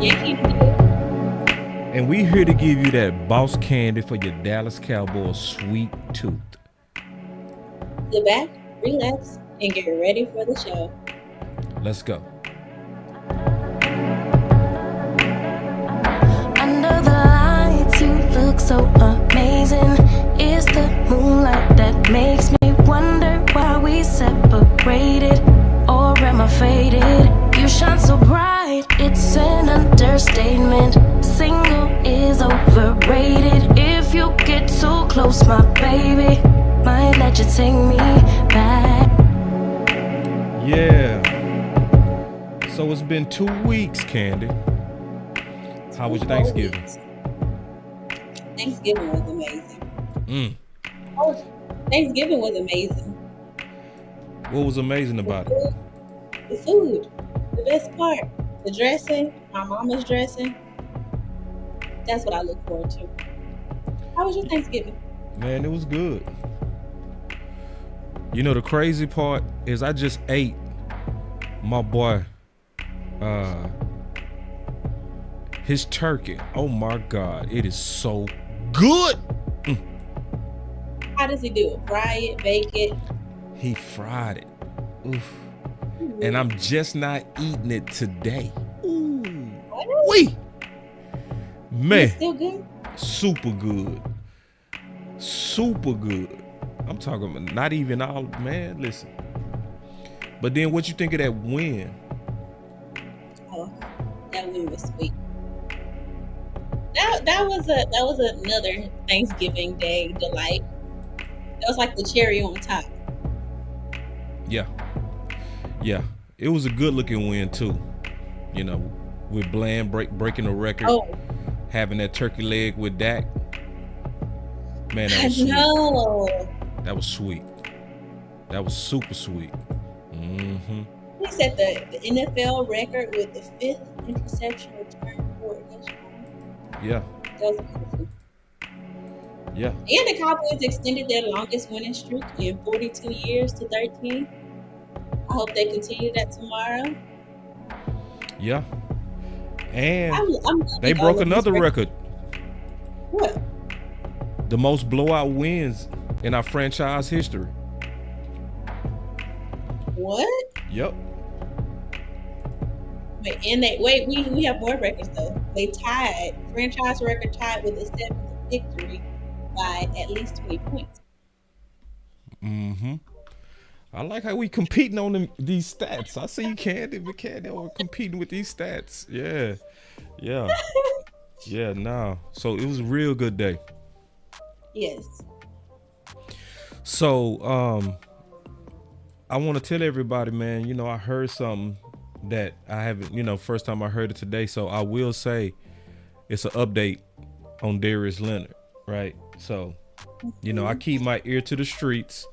Yankee Doodle. And we here to give you that boss candy for your Dallas Cowboys sweet tooth. Sit back, relax, and get ready for the show. Let's go. Under the lights, you look so amazing. It's the moonlight that makes me wonder why we separated. Or am I faded? You shine so bright, it's an understatement. Single is overrated. If you get too close, my baby might let you take me back. Yeah. So it's been 2 weeks, Candy. How was your Thanksgiving? Thanksgiving was amazing. Thanksgiving was amazing. What was amazing about it? The food. The best part. The dressing. My mama's dressing. That's what I look forward to. How was your Thanksgiving? Man, it was good. You know, the crazy part is I just ate my boy his turkey. Oh my God, it is so good. How does he do it? Fry it, bake it? He fried it. Oof. And I'm just not eating it today. Ooh. Wee. Man. It's still good? Super good. Super good. I'm talking about not even all, man, listen. But then what you think of that win? Oh, that win was sweet. That was another Thanksgiving Day delight. That was like the cherry on top. Yeah. Yeah. It was a good looking win too. You know, with Bland breaking a record. Oh. Having that turkey leg with Dak. Man, that was sweet. No. That was sweet. That was super sweet. Mm-hmm. He set the NFL record with the 5th interception return for a touchdown. Yeah. That was beautiful. Yeah. And the Cowboys extended their longest winning streak in 42 years to 13. I hope they continue that tomorrow. Yeah. And I'm they broke another record. What? The most blowout wins in our franchise history. What? Yep. We have more records though. They tied franchise record tied with the 7th victory by at least 20 points. Mm-hmm. I like how we competing on these stats. I see Candy, but Candy, we're competing with these stats. Yeah. Yeah. Yeah, no. So it was a real good day. Yes. So I want to tell everybody, man, you know, I heard something that I haven't, you know, first time I heard it today. So I will say it's an update on Darius Leonard, right? So, you know, I keep my ear to the streets.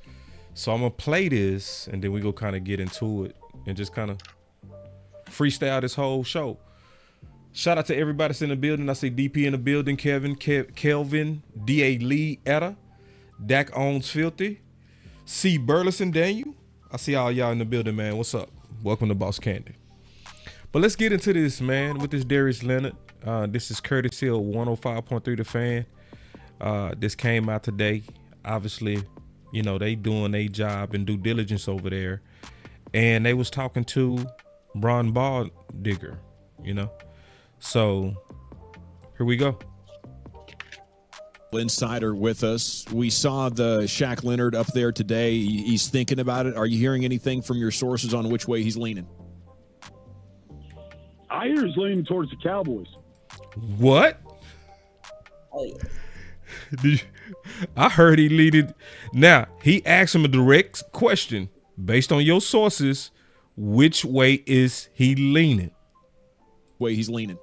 So I'm going to play this and then we go kind of get into it and just kind of freestyle this whole show. Shout out to everybody that's in the building. I see DP in the building, Kevin, Kelvin, D.A. Lee, Etta, Dak Owns Filthy, C. Burleson, Daniel. I see all y'all in the building, man. What's up? Welcome to Boss Candy. But let's get into this, man, with this Darius Leonard. This is courtesy of 105.3 The Fan. This came out today. Obviously, you know, they doing their job and due diligence over there. And they was talking to Bron Ball Digger, you know. So here we go. Insider with us. We saw the Shaq Leonard up there today. He's thinking about it. Are you hearing anything from your sources on which way he's leaning? I hear he's leaning towards the Cowboys. What? Oh, yeah. I heard he leaded. Now, he asked him a direct question. Based on your sources, which way is he leaning? Way he's leaning.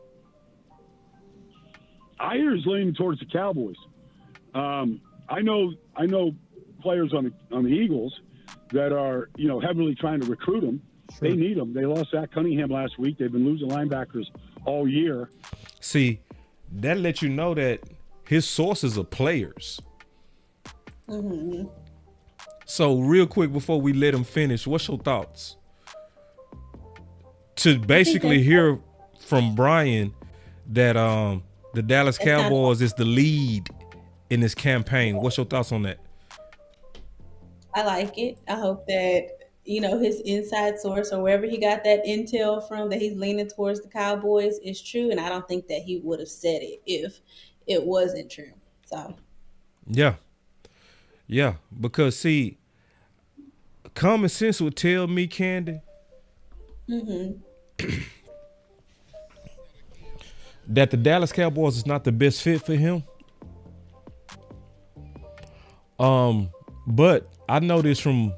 I hear he's leaning towards the Cowboys. I know players on the Eagles that are, you know, heavily trying to recruit him. Sure. They need him. They lost Zach Cunningham last week. They've been losing linebackers all year. See, that lets you know that his sources are players. Mm-hmm. So real quick before we let him finish, what's your thoughts? To basically hear from Brian that the Dallas Cowboys is the lead in this campaign. What's your thoughts on that? I like it. I hope that, his inside source or wherever he got that intel from that he's leaning towards the Cowboys is true. And I don't think that he would have said it if it wasn't true. So, Yeah. Yeah. Because, see, common sense would tell me, Candy, that the Dallas Cowboys is not the best fit for him. But I know this from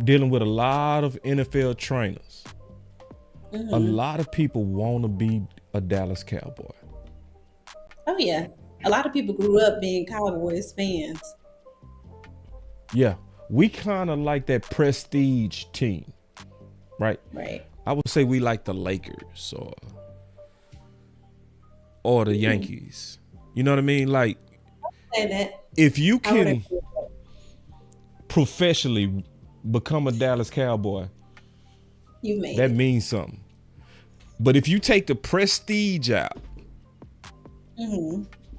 dealing with a lot of NFL trainers. A lot of people want to be a Dallas Cowboy. oh yeah, a lot of people grew up being Cowboys fans. Yeah. We kind of like that prestige team, right? Right. I would say we like the Lakers or the Yankees. You know what I mean? Like, Say that. if you I would can agree with that. professionally become a Dallas Cowboy, You've made that it. means something. But if you take the prestige out,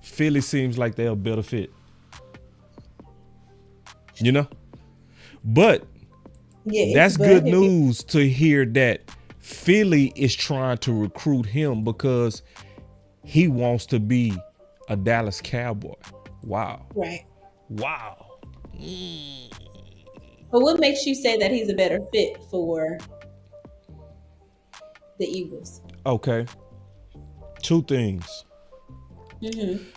Philly seems like they're a better fit. You know? But Yeah, that's but good if you- news to hear that Philly is trying to recruit him because he wants to be a Dallas Cowboy. Wow. Right. Wow. But what makes you say that he's a better fit for the Eagles? Okay. Two things.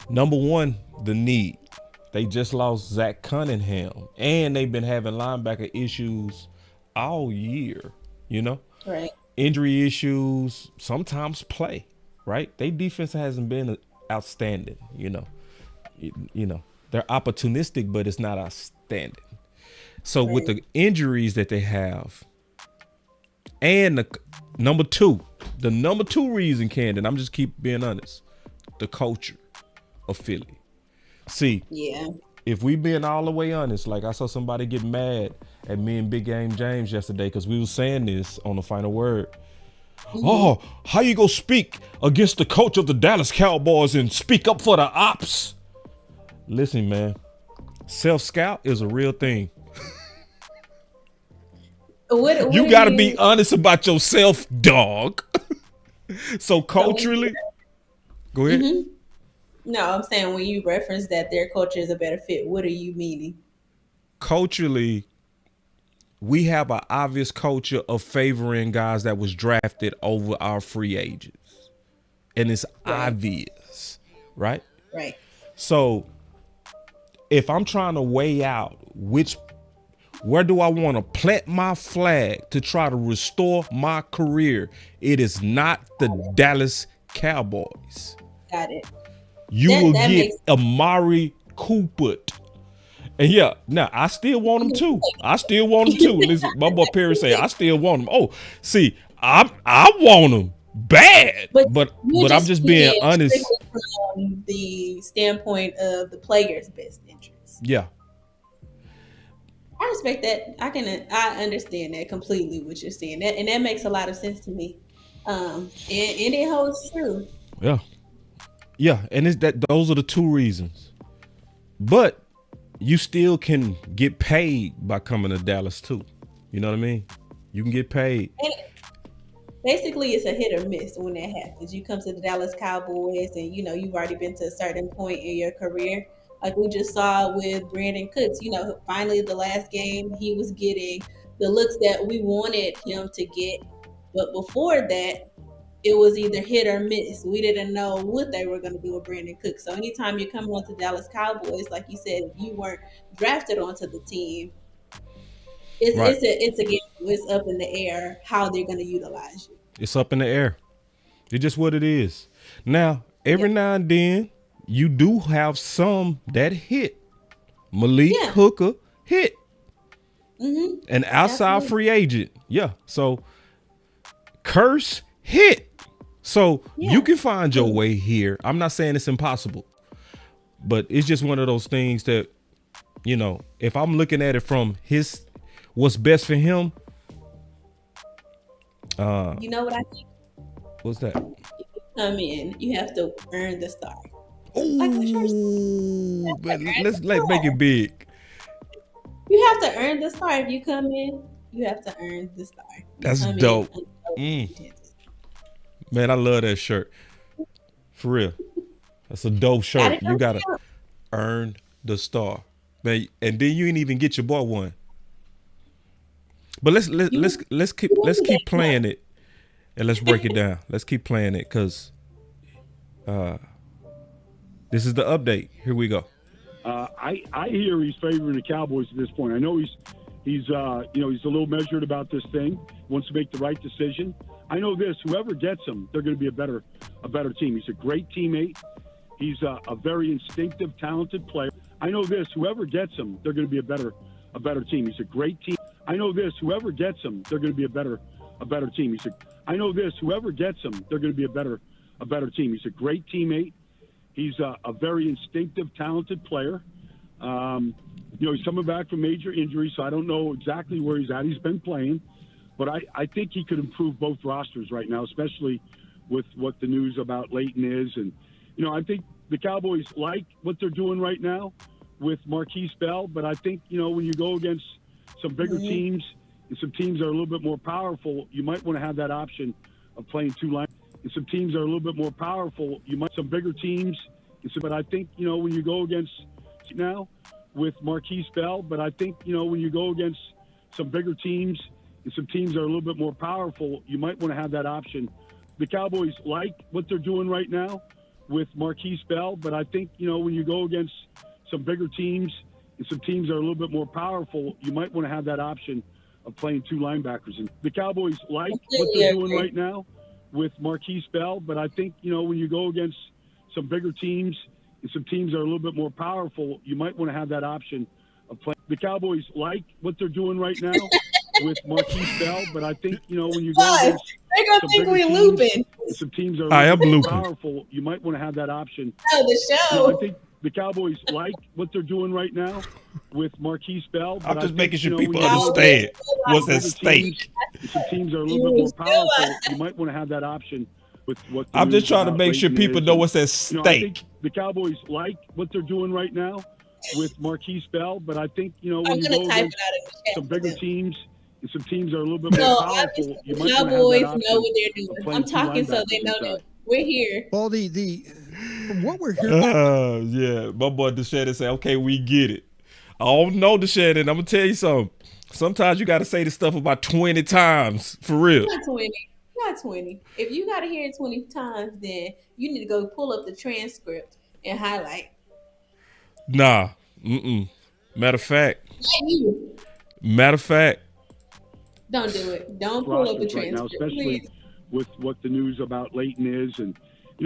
Number one, the need. They just lost Zach Cunningham, and they've been having linebacker issues all year, you know? Right. Injury issues, sometimes play, right? Their defense hasn't been outstanding, you know. You know, they're opportunistic, but it's not outstanding. So with the injuries that they have, and the number two reason, Camden, I'm just keep being honest, the culture of Philly. See, Yeah. if we being all the way honest, like I saw somebody get mad at me and Big Game James yesterday because we was saying this on the final word. Oh, how you gonna speak against the coach of the Dallas Cowboys and speak up for the ops? Listen, man, self-scout is a real thing. What You do got to be honest about yourself, dog. So culturally, go ahead. No, I'm saying when you reference that their culture is a better fit, what are you meaning? Culturally, we have an obvious culture of favoring guys that was drafted over our free agents. And it's obvious, right? Right. So if I'm trying to weigh out where do I want to plant my flag to try to restore my career, it is not the Dallas Cowboys. Got it. You will get Amari Cooper. And yeah, now I still want him too. Listen, my boy Perry say I still want him. Oh, see, I want him bad, but I'm just being honest. From the standpoint of the player's best interest. Yeah. I respect that. I understand that completely what you're saying. And that makes a lot of sense to me. And it holds true. Yeah. Yeah, and it's those are the two reasons. But you still can get paid by coming to Dallas too. You know what I mean? You can get paid. And basically, it's a hit or miss when that happens. You come to the Dallas Cowboys and, you've already been to a certain point in your career. Like we just saw with Brandon Cooks, finally the last game, he was getting the looks that we wanted him to get. But before that, it was either hit or miss. We didn't know what they were going to do with Brandon Cooks. So anytime you're coming onto Dallas Cowboys, like you said, if you weren't drafted onto the team, it's a game. It's up in the air how they're going to utilize you. It's up in the air. It's just what it is. Now, every now and then, you do have some that hit. Malik Hooker hit. An outside free agent. Yeah. So, Curse hit. So, you can find your way here. I'm not saying it's impossible. But it's just one of those things that, if I'm looking at it from what's best for him. You know what I think? What's that? come in, you have to earn the star. Like the short, Ooh, but earn the let's make it star. big. You have to earn the star. If you come in, you have to earn the star. You That's come in dope. Mm, untalented. man, I love that shirt. For real. That's a dope Gotta shirt. You go gotta count. earn the star. Man, and then you ain't even get your boy one. But You let's want to keep get one. playing it and let's break it down. Let's keep playing it because uh this is the update. Here we go. I hear he's favoring the Cowboys at this point. I know he's he's a little measured about this thing. Wants to make the right decision. I know this. Whoever gets him, they're going to be a better team. He's a great teammate. He's a very instinctive, talented player. I know this. Whoever gets him, they're going to be a better team. He's a great team. I know this. Whoever gets him, they're going to be a better team. I know this. Whoever gets him, they're going to be a better team. He's a great teammate. He's a very instinctive, talented player. He's coming back from major injury, so I don't know exactly where he's at. He's been playing, but I think he could improve both rosters right now, especially with what the news about Leighton is. And, I think the Cowboys like what they're doing right now with Marquise Bell, but I think, when you go against some bigger teams and some teams that are a little bit more powerful, you might want to have that option of playing two line. And some teams that are a little bit more powerful, some bigger teams. But I think, when you go against now with Marquise Bell, but I think, when you go against some bigger teams and some teams that are a little bit more powerful, you might want to have that option. The Cowboys like what they're doing right now with Marquise Bell, but I think, when you go against some bigger teams and some teams that are a little bit more powerful, you might want to have that option of playing two linebackers. And the Cowboys like what they're doing right now with Marquise Bell, but I think, when you go against some bigger teams and some teams that are a little bit more powerful, you might want to have that option of playing. The Cowboys like what they're doing right now with Marquise Bell, but I think, when you go Boss, against they're gonna some think bigger we're teams looping. and some teams that are a I little am bit more looping. powerful, you might want to have that option. Oh, the show. I think the Cowboys like what they're doing right now with Marquise Bell. But I'm just I think, making sure when people you go understand what's at against bigger stake. teams, and some teams are a little bit more powerful, you might want to have that option with what the I'm just news trying to about make sure Leighton people is. know And, what's at I think stake. the Cowboys like what they're doing right now with Marquise Bell, but I think, when I'm you gonna go type against it out in the chat. some bigger for them. teams and some teams that are a little bit more No, powerful, obviously you the might want to have Cowboys that know option what they're of doing. playing I'm two talking so linebackers they know inside. that we're here. Well, from what we're hearing, Yeah, my boy DeShannon say, okay, we get it. I don't know, DeShannon. I'm gonna tell you something. Sometimes you got to say this stuff about 20 times for real. Not 20. Not 20. If you gotta hear it 20 times, then you need to go pull up the transcript and highlight. Nah. Mm-mm. Matter of fact. Not you. Matter of fact. Don't do it. Don't pull up the Rosters right now, transcript. especially Please. with what the news about Leighton is. And,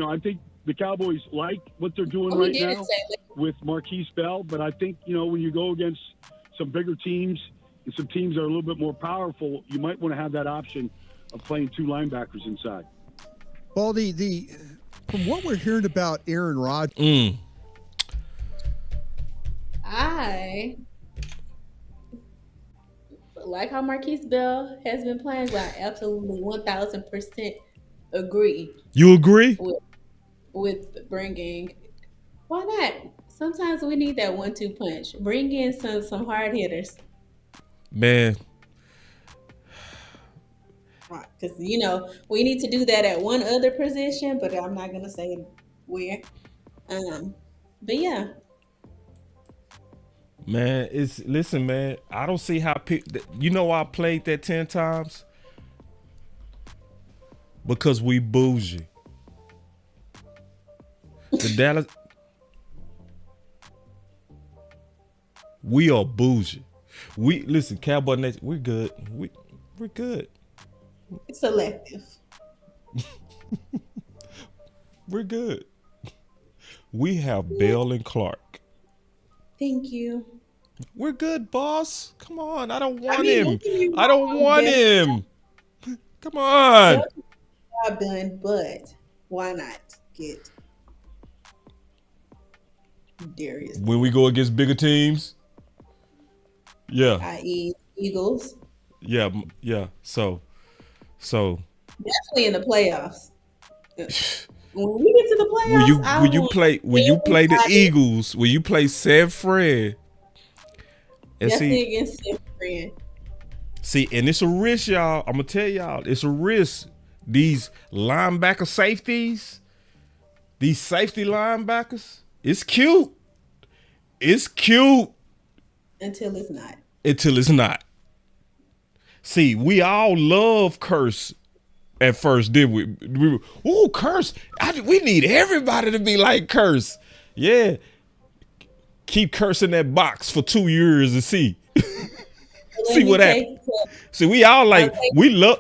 I think the Cowboys like what they're doing We right did now say with Marquise Bell, but I think, when you go against some bigger teams and some teams that are a little bit more powerful, you might want to have that option of playing two linebackers inside. well, from what we're hearing about Aaron Rodgers, I like how Marquise Bell has been playing, but I absolutely 1000% agree You agree? with bringing. Why not? Sometimes we need that 1-2 punch. Bring in some hard hitters, Man. because we need to do that at one other position, but I'm not gonna say where. But yeah, Man, listen, man. I don't see how why I played that 10 times? Because we bougie. The Dallas, we are bougie. We listen, Cowboy Nation, we're good. We're good. it's selective. We're good. We have Bell and Clark. Thank you. We're good, boss. Come on. I don't want mean, him. don't get me I don't wrong, want Bell. him. Come on. Job done, but why not get Darius, When we go against bigger teams. Yeah. i.e. Eagles, Yeah. So definitely in the playoffs. When we get to the playoffs, I want when you play the everybody Eagles, when you play San Fran, and definitely against San Fran. see, and it's a risk, y'all. I'm gonna tell y'all, it's a risk. These linebacker safeties, these safety linebackers, it's cute. It's cute Until it's not. until it's not. See, we all love Curse at first, did we? Ooh, Curse. We need everybody to be like Curse. Yeah. Keep Curse in that box for 2 years and see. See what happens. See, we all like, we love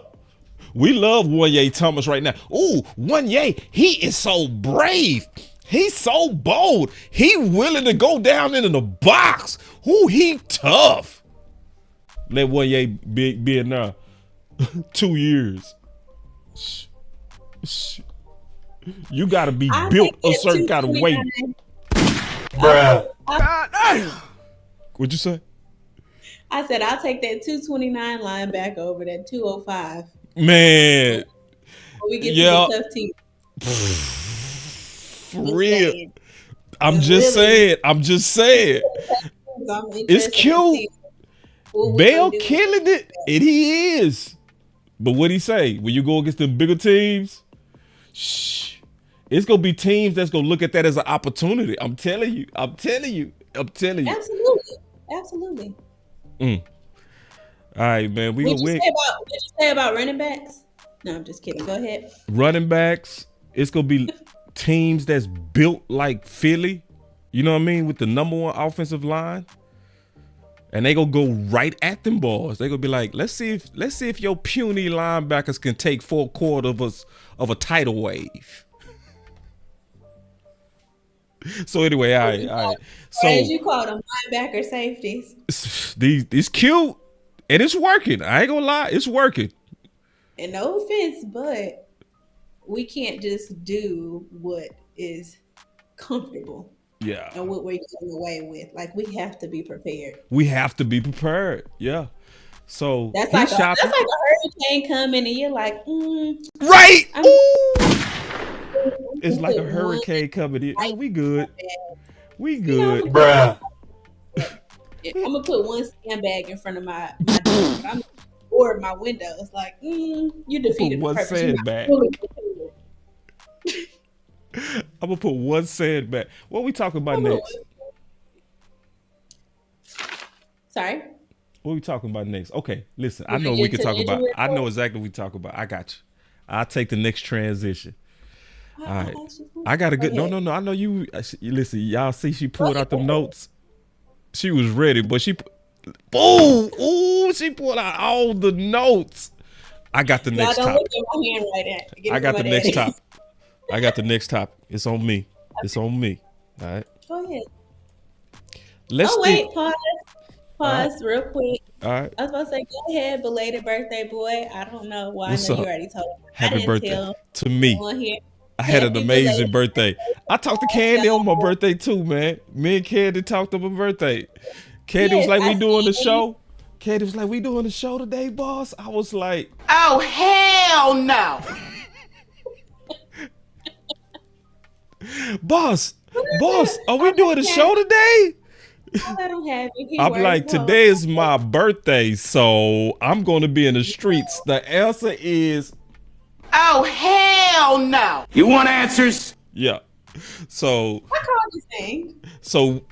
Wanye Thomas right now. Ooh, Wanye, he is so brave. He's so bold. He willing to go down into the box. Ooh, he tough. Let Wanye be in there 2 years. You got to be built a certain kind of way. Bruh. What'd you say? I said I'll take that 229 linebacker over that 205. Man. When we get to the tough team. For real. I'm just saying. It's cute. Bell killing it. And he is. But what'd he say? When you go against the bigger teams, it's going to be teams that's going to look at that as an opportunity. I'm telling you. Absolutely. All right, man. What'd you say about running backs? No, I'm just kidding. Go ahead. Running backs, it's going to be teams that's built like Philly. You know what I mean? With the number one offensive line. And they gonna go right at them boys. They gonna be like, let's see if your puny linebackers can take 4 quarters of a tidal wave. So anyway, all right. So as you call them, linebacker safeties. These cute, and it's working. I ain't gonna lie, it's working. And no offense, but we can't just do what is comfortable. Yeah. And what we're getting away with. Like, we have to be prepared. Yeah. So that's like a hurricane coming and you're like, right. It's like a hurricane coming in. Oh, we good. Bruh. I'm gonna put one sandbag in front of my door, but I'm or my window. It's like, you defeated the purpose. Sandbag. I'm gonna put one sandbag. What we talking about next? Sorry. What we talking about next? Okay, listen. I know we can talk about. I know exactly what we talk about. I got you. I'll take the next transition. All right. I got a good. No. I know you. Listen, y'all see she pulled out the notes. She was ready, but she. Ooh, she pulled out all the notes. I got the next topic. I got the next topic. I got the next topic. It's on me. All right. Go ahead. Pause right. Real quick. All right. I was about to say, go ahead, belated birthday boy. I don't know why. What's I know up? you already told me. Happy birthday to me. I had an amazing birthday. I talked to Candy on my birthday too, man. Me and Candy talked on my birthday. Candy was like, we doing the show. Candy was like, we doing the show today, boss. I was like, oh, hell no. Boss, are we doing the show today? I don't have it. I'm like, today is my birthday, so I'm going to be in the streets. The answer is, oh, hell no. You want answers? Yeah. So, I called this thing. So,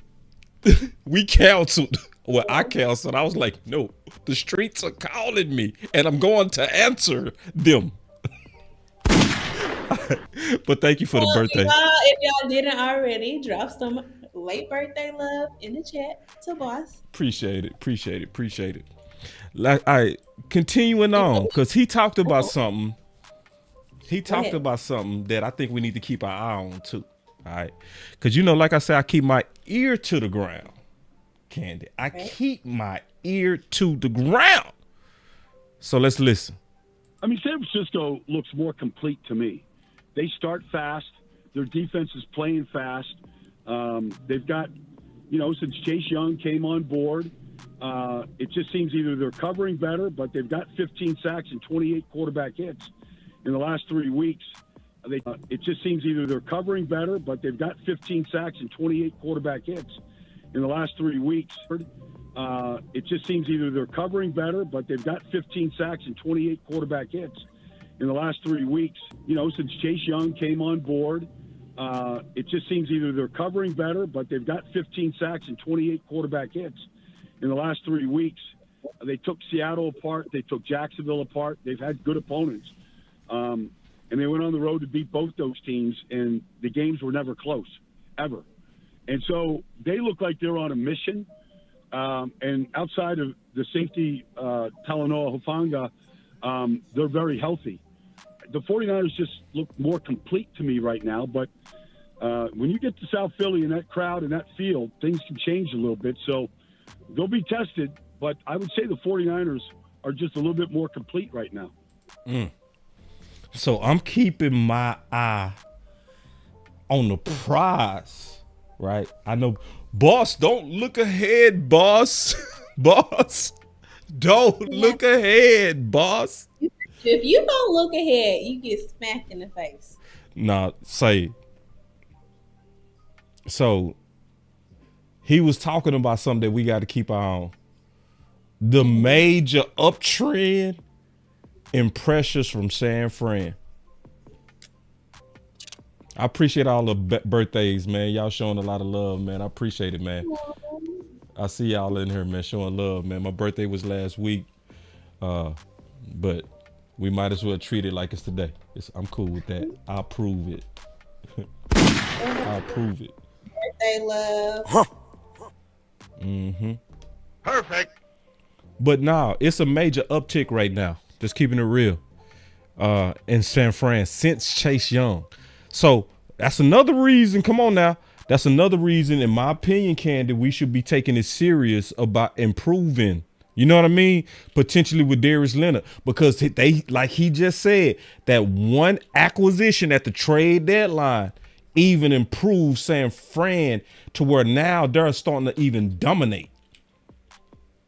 we canceled. Well, I canceled. I was like, no, the streets are calling me, and I'm going to answer them. But thank you for the birthday. If y'all didn't already, drop some late birthday love in the chat to Boss. Appreciate it. Like, all right, continuing on, because he talked about something. He talked about something that I think we need to keep our eye on too. All right, because like I said, I keep my ear to the ground. Candy, I keep my ear to the ground. So let's listen. I mean, San Francisco looks more complete to me. They start fast. Their defense is playing fast. They've got, since Chase Young came on board, it just seems either they're covering better, but they've got 15 sacks and 28 quarterback hits in the last 3 weeks. It just seems either they're covering better, but they've got 15 sacks and 28 quarterback hits in the last 3 weeks. It just seems either they're covering better, but they've got 15 sacks and 28 quarterback hits in the last 3 weeks. Since Chase Young came on board, it just seems either they're covering better, but they've got 15 sacks and 28 quarterback hits in the last 3 weeks. They took Seattle apart. They took Jacksonville apart. They've had good opponents. And they went on the road to beat both those teams, and the games were never close, ever. And so they look like they're on a mission. And outside of the safety, Talanoa Hufanga, they're very healthy. The 49ers just look more complete to me right now. But when you get to South Philly and that crowd and that field, things can change a little bit. So they'll be tested. But I would say the 49ers are just a little bit more complete right now. So I'm keeping my eye on the prize, right? I know, boss, don't look ahead, boss. Boss, don't look ahead, boss. If you don't look ahead, you get smacked in the face. Nah, say. So he was talking about something that we got to keep our eye on. The major uptrend in pressures from San Fran. I appreciate all the birthdays, man. Y'all showing a lot of love, man. I appreciate it, man. I see y'all in here, man, showing love, man. My birthday was last week, but we might as well treat it like it's today. I'm cool with that. I approve it. I approve it. Birthday love. Perfect. But nah, it's a major uptick right now. Just keeping it real. In San Fran since Chase Young. So that's another reason. Come on now. That's another reason, in my opinion, Candy, we should be taking it serious about improving. You know what I mean? Potentially with Darius Leonard, because they, like he just said, that one acquisition at the trade deadline even improved San Fran to where now they're starting to even dominate.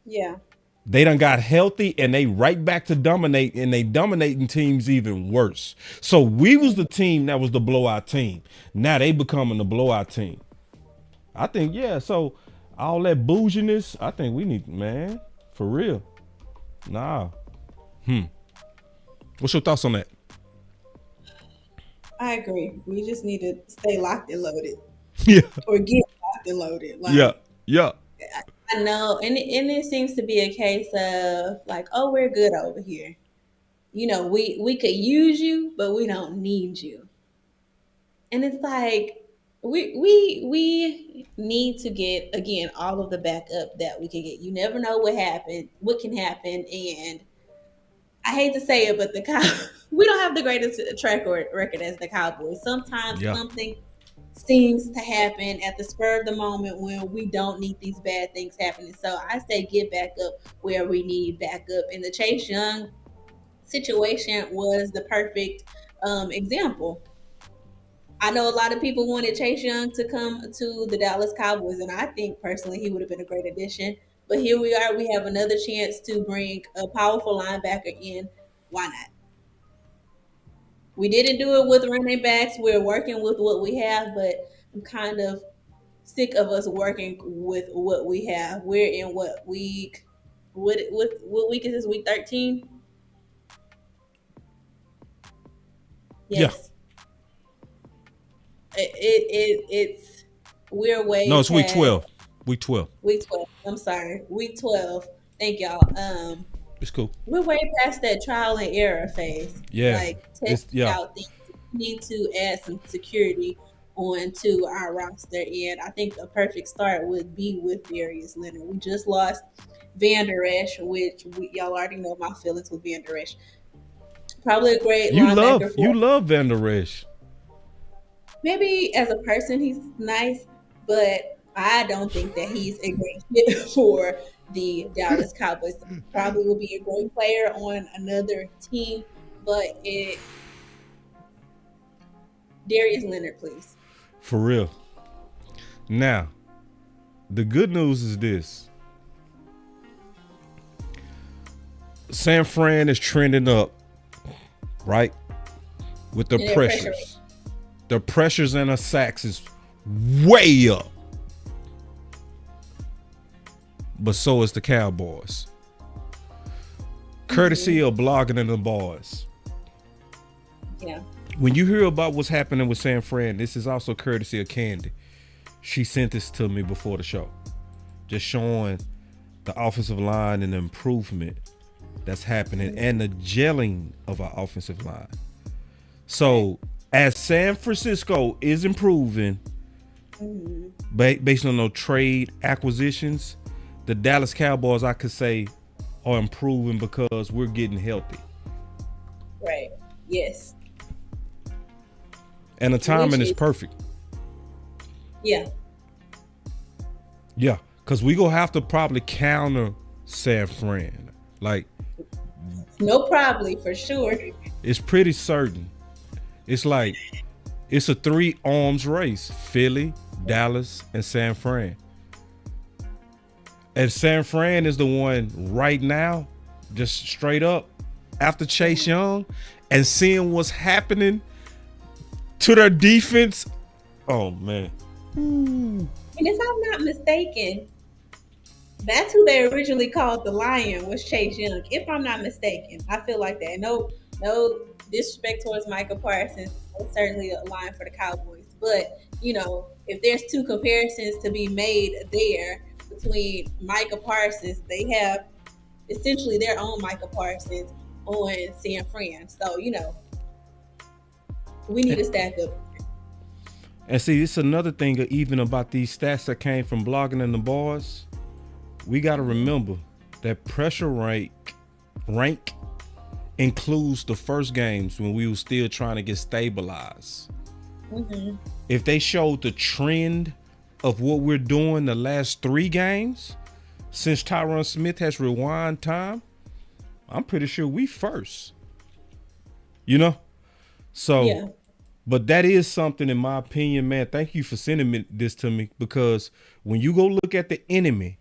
Yeah. They done got healthy and they right back to dominate, and they dominating teams even worse. So we was the team that was the blowout team. Now they becoming the blowout team. I think, yeah, so all that bouginess, I think we need, man, for real. Nah. What's your thoughts on that? I agree. We just need to stay locked and loaded. Yeah. Or get locked and loaded. Like, Yeah. I know, and it seems to be a case of like, oh, we're good over here. We could use you, but we don't need you. And it's like we need to get, again, all of the backup that we can get. You never know what can happen, and I hate to say it, but we don't have the greatest track record as the Cowboys. Sometimes something seems to happen at the spur of the moment when we don't need these bad things happening. So I say get back up where we need backup. And the Chase Young situation was the perfect example. I know a lot of people wanted Chase Young to come to the Dallas Cowboys, and I think personally he would have been a great addition. But here we are. We have another chance to bring a powerful linebacker in. Why not? We didn't do it with running backs. We're working with what we have, but I'm kind of sick of us working with what we have. We're in what week? What week is this? Week 13? Yes. Yeah. It's we're way. No, it's week 12. Week 12. Week 12. I'm sorry. Week 12. Thank y'all. It's cool. We're way past that trial and error phase. Yeah. Like testing out things. We need to add some security onto our roster. And I think a perfect start would be with Darius Leonard. We just lost Van Der Esch, which y'all already know my feelings with Van Der Esch. Probably a great linebacker. You love Van Der Esch. Maybe as a person he's nice, but I don't think that he's a great fit for the Dallas Cowboys. Probably will be a great player on another team, but Darius Leonard, please. For real. Now, the good news is this. San Fran is trending up, right? with the And their pressures. pressure rate. The pressures in the sacks is way up. But so is the Cowboys. Courtesy of Blogging and the Boys. Yeah. When you hear about what's happening with San Fran, this is also courtesy of Candy. She sent this to me before the show. Just showing the offensive line and the improvement that's happening and the gelling of our offensive line. So as San Francisco is improving based on those trade acquisitions, the Dallas Cowboys, I could say, are improving because we're getting healthy. Right. Yes. And the timing Which is perfect. Yeah. Yeah, because we going to have to probably counter San Fran. Like, No, probably for sure. it's pretty certain. It's like, it's a 3 arms race. Philly, Dallas, and San Fran. And San Fran is the one right now, just straight up, after Chase Young and seeing what's happening to their defense. Oh, man. And if I'm not mistaken, that's who they originally called the Lion, was Chase Young. If I'm not mistaken, I feel like that. No disrespect towards Micah Parsons. It's certainly a line for the Cowboys. But, if there's 2 comparisons to be made there between Micah Parsons, they have essentially their own Micah Parsons on San Fran. So, we need to stack up. And see, it's another thing even about these stats that came from Blogging and the Boys. We got to remember that pressure rank includes the first games when we were still trying to get stabilized. If they showed the trend of what we're doing the last 3 games, since Tyron Smith has rewind time, I'm pretty sure we first. So, Yeah. But that is something, in my opinion, man. Thank you for sending this to me, because when you go look at the enemy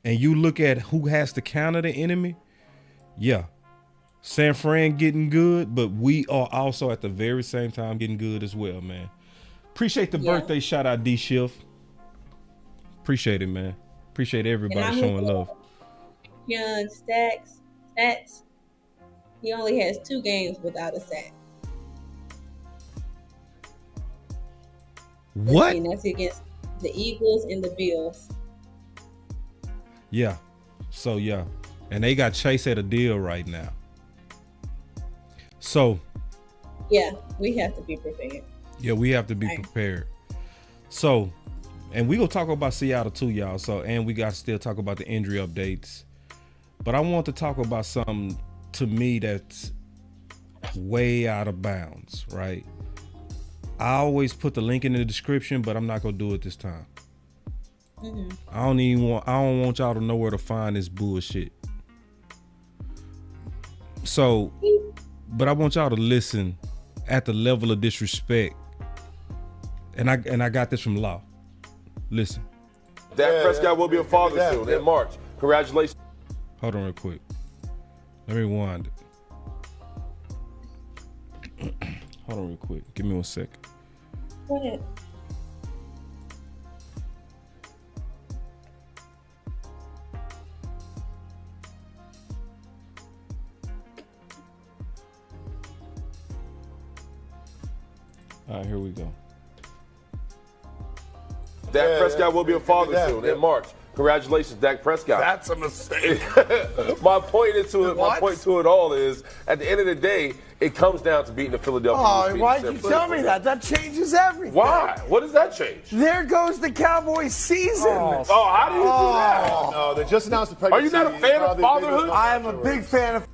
and you look at who has to counter the enemy, yeah, San Fran getting good, but we are also at the very same time getting good as well, man. Appreciate the birthday shout out, D Shift. Appreciate it, man. Appreciate everybody showing love. Young stats. He only has 2 games without a sack. What? And that's against the Eagles and the Bills. Yeah. So, yeah. And they got Chase at a deal right now. So. Yeah, we have to be prepared. Yeah, we have to be prepared. So, and we gonna talk about Seattle too, y'all. So, and we got to still talk about the injury updates. But I want to talk about something to me that's way out of bounds, right? I always put the link in the description, but I'm not gonna do it this time. I don't want y'all to know where to find this bullshit. So, but I want y'all to listen at the level of disrespect. And I got this from Law. Listen. Dak Prescott will be a father soon in March. Congratulations. Hold on real quick. Let me rewind it. Hold on real quick. Give me 1 second. Go ahead. All right, here we go. Dak Prescott will be a father soon in March. Congratulations, Dak Prescott. That's a mistake. My point to it all is, at the end of the day, it comes down to beating the Philadelphia Eagles. Why'd you tell me that? That changes everything. Why? What does that change? There goes the Cowboys season. How do you do that? No, they just announced the pregnancy. Are you not a fan of fatherhood? I am a big fan of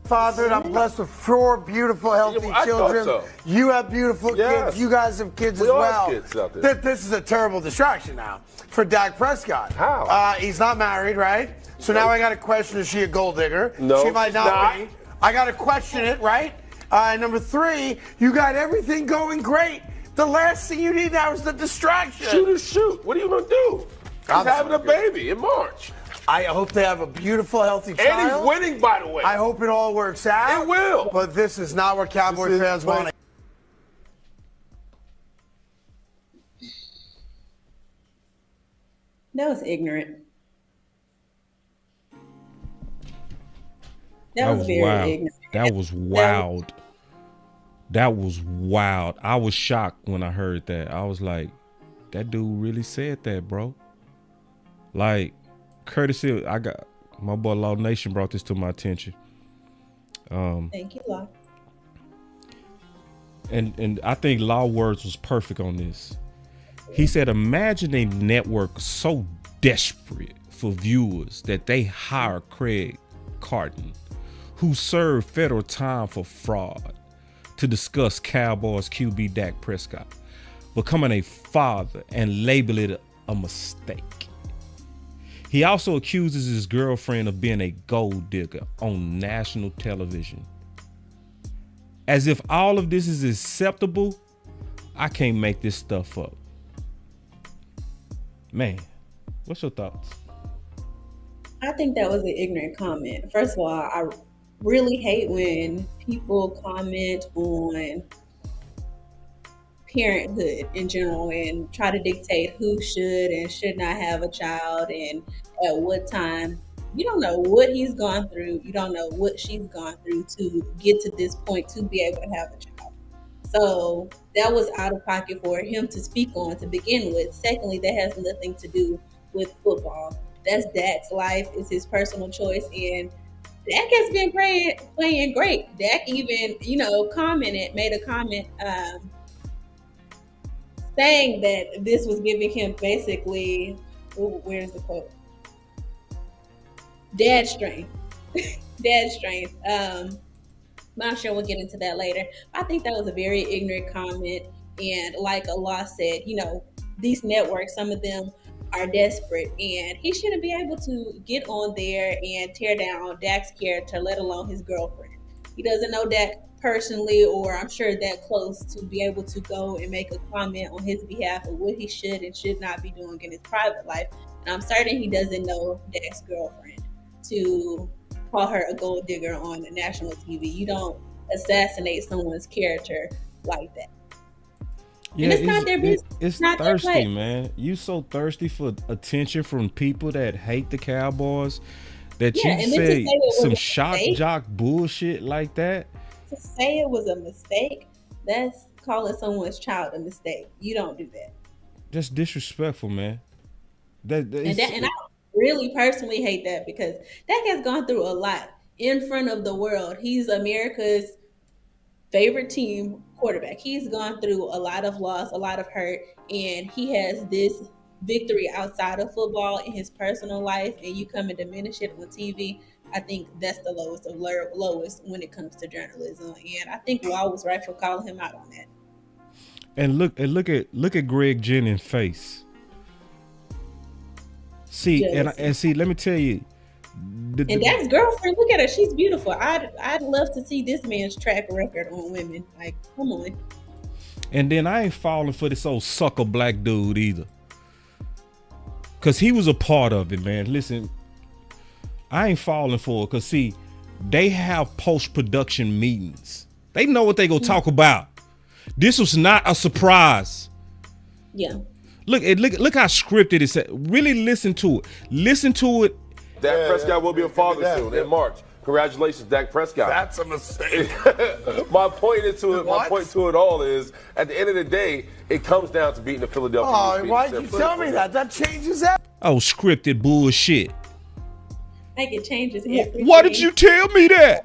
fatherhood. I'm blessed with 4 beautiful, healthy children. So. You have beautiful kids. You guys have kids as well. Kids out there. This is a terrible distraction now for Dak Prescott. How? He's not married, right? So now I got to question, is she a gold digger? No, she might not be. I got to question it, right? Number 3, you got everything going great. The last thing you need now is the distraction. Shoot. What are you going to do? He's having a baby in March. I hope they have a beautiful, healthy And child. he's winning, by the way. I hope it all works out. It will. But this is not what Cowboy fans want. That was ignorant. That was very wild. ignorant. That was wild. That was wild. I was shocked when I heard that. I was like, that dude really said that, bro. Like, courtesy, I got my boy Law Nation brought this to my attention. Thank you, Law. And I think Law Words was perfect on this. He said, imagine a network so desperate for viewers that they hire Craig Carton, who served federal time for fraud, to discuss Cowboys QB Dak Prescott becoming a father and label it a mistake. He also accuses his girlfriend of being a gold digger on national television. As if all of this is acceptable, I can't make this stuff up. Man, what's your thoughts? I think that was an ignorant comment. First of all, I really hate when people comment on parenthood in general and try to dictate who should and should not have a child and at what time. You don't know what he's gone through. You don't know what she's gone through to get to this point to be able to have a child. So that was out of pocket for him to speak on to begin with. Secondly, that has nothing to do with football. That's Dak's life. It's his personal choice. And Dak has been playing great. Dak even, made a comment saying that this was giving him basically, where's the quote? Dad strength. Dad strength. I'm sure we'll get into that later. I think that was a very ignorant comment. And like Allah said, these networks, some of them are desperate, and he shouldn't be able to get on there and tear down Dak's character, let alone his girlfriend. He doesn't know Dak personally, or I'm sure that close to be able to go and make a comment on his behalf of what he should and should not be doing in his private life. And I'm certain he doesn't know Dak's girlfriend to call her a gold digger on national TV. You don't assassinate someone's character like that. Yeah, and it's not their business. It's not thirsty, man. You so thirsty for attention from people that hate the Cowboys that you say some shock jock bullshit like that. To say it was a mistake, that's calling someone's child a mistake. You don't do that. Just disrespectful, man. And I really personally hate that because Dak has gone through a lot in front of the world. He's America's favorite team quarterback. He's gone through a lot of loss, a lot of hurt, and he has this victory outside of football in his personal life, and you come and diminish it on TV. I think that's the lowest of lowest when it comes to journalism, and I think Law was right for calling him out on that. And look at Greg Jennings' face. See, and see, let me tell you. And Dak's girlfriend, look at her. She's beautiful. I'd love to see this man's track record on women. Like, come on. And then I ain't falling for this old sucker black dude either. Because he was a part of it, man. Listen, I ain't falling for it. Because, see, they have post-production meetings. They know what they gonna talk about. This was not a surprise. Yeah. Look how scripted it is. Really listen to it. Listen to it. Dak Prescott will be a father soon in March. Congratulations, Dak Prescott. That's a mistake. My point to it all is, at the end of the day, it comes down to beating the Philadelphia Eagles. Why'd you tell me that? That changes that. Oh, scripted bullshit. Like it changes everything. Why did you tell me that?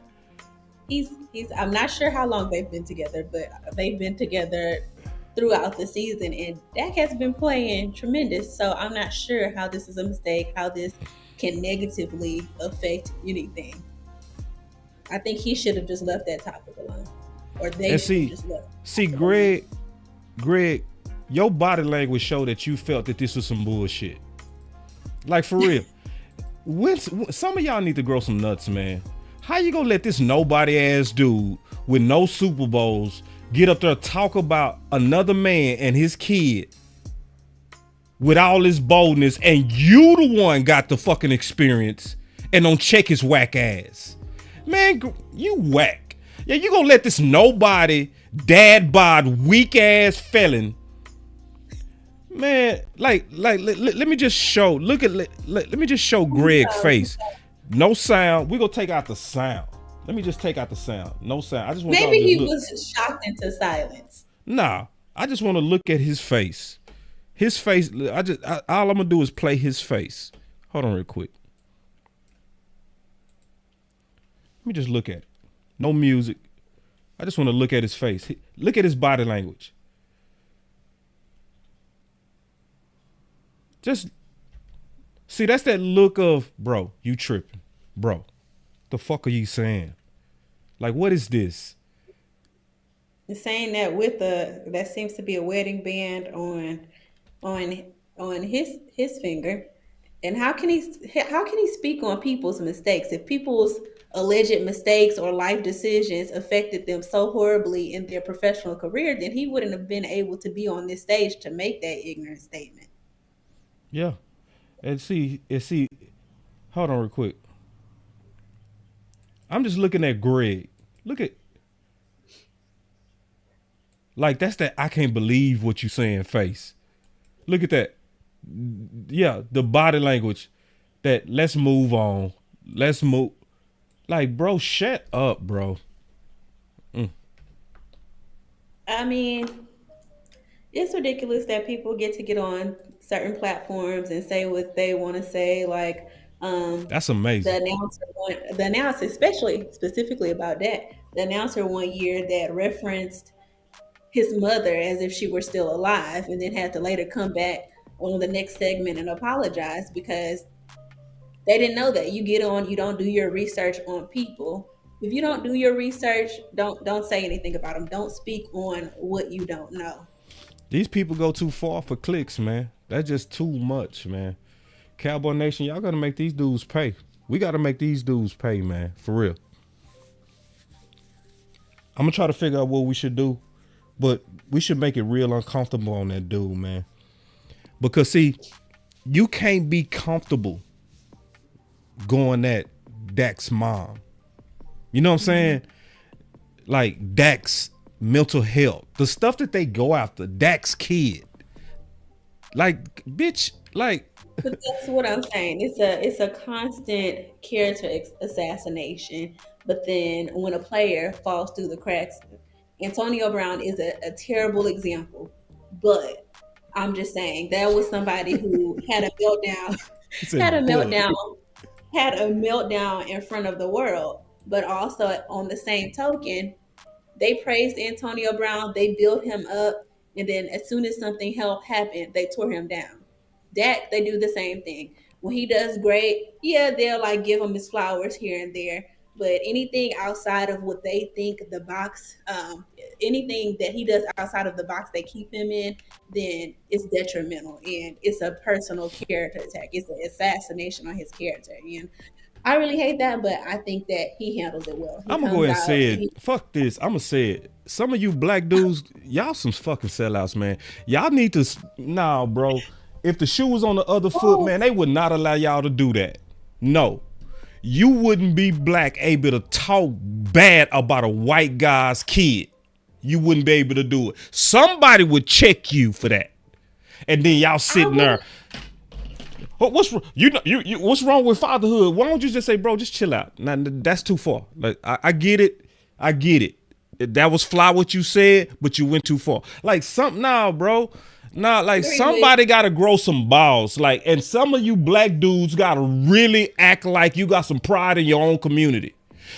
He's. I'm not sure how long they've been together, but they've been together throughout the season, and Dak has been playing tremendous. So I'm not sure how this is a mistake, how this can negatively affect anything. I think he should have just left that topic alone, or they should have just left. See, Greg, your body language showed that you felt that this was some bullshit. Like, for real. Some of y'all need to grow some nuts, man. How you gonna let this nobody ass dude with no Super Bowls get up there and talk about another man and his kid with all his boldness, and you the one got the fucking experience and don't check his whack ass. Man, you whack. Yeah, you gonna let this nobody, dad bod, weak ass felon. Man, let me just show. Let me just show Greg's face. No sound. We gonna take out the sound. Let me just take out the sound. No sound. I just want maybe he was shocked into silence. Nah, I just want to look at his face. His face. All I'm gonna do is play his face. Hold on, real quick. Let me just look at it. No music. I just want to look at his face. Look at his body language. Just see, that's that look of, bro, you tripping. Bro, the fuck are you saying? Like, what is this? You're saying that with that seems to be a wedding band on his finger. And how can he speak on people's mistakes? If people's alleged mistakes or life decisions affected them so horribly in their professional career, then he wouldn't have been able to be on this stage to make that ignorant statement. Yeah. And see, hold on real quick. I'm just looking at Greg. Look at, like, that's that I can't believe what you saying face. Look at that. Yeah, the body language that let's move on. Let's move. Like, bro, shut up, bro. I mean, it's ridiculous that people get to get on certain platforms and say what they want to say. Like, that's amazing. The announcer, specifically about that, the announcer one year that referenced his mother as if she were still alive, and then had to later come back on the next segment and apologize because they didn't know that. You get on, you don't do your research on people. If you don't do your research, don't say anything about them. Don't speak on what you don't know. These people go too far for clicks, man. That's just too much, man. Cowboy Nation, y'all gotta make these dudes pay. We gotta make these dudes pay, man. For real. I'm gonna try to figure out what we should do, but we should make it real uncomfortable on that dude, man. Because see, you can't be comfortable going at Dak's mom. You know what I'm saying? Like Dak's mental health, the stuff that they go after, Dak's kid. Like, bitch, like. But that's what I'm saying. It's a constant character assassination. But then when a player falls through the cracks, Antonio Brown is a terrible example. But I'm just saying that was somebody who had a meltdown, had a meltdown in front of the world. But also on the same token, they praised Antonio Brown, they built him up, and then as soon as something happened, they tore him down. Dak, they do the same thing. When he does great, yeah, they'll like give him his flowers here and there. But anything outside of what they think the box, anything that he does outside of the box they keep him in, then it's detrimental. And it's a personal character attack. It's an assassination on his character. And I really hate that, but I think that he handles it well. I'm going to go ahead and say it. Fuck this. I'm going to say it. Some of you black dudes, y'all some fucking sellouts, man. Y'all need to, nah, bro. If the shoe was on the other foot, man, they would not allow y'all to do that. No. You wouldn't be black able to talk bad about a white guy's kid. You wouldn't be able to do it. Somebody would check you for that. And then y'all sitting there. What's wrong with fatherhood? Why don't you just say, bro, just chill out? Now, that's too far. Like, I get it. I get it. That was fly what you said, but you went too far. Like, bro. Nah, like somebody gotta grow some balls. Like, and some of you black dudes gotta really act like you got some pride in your own community.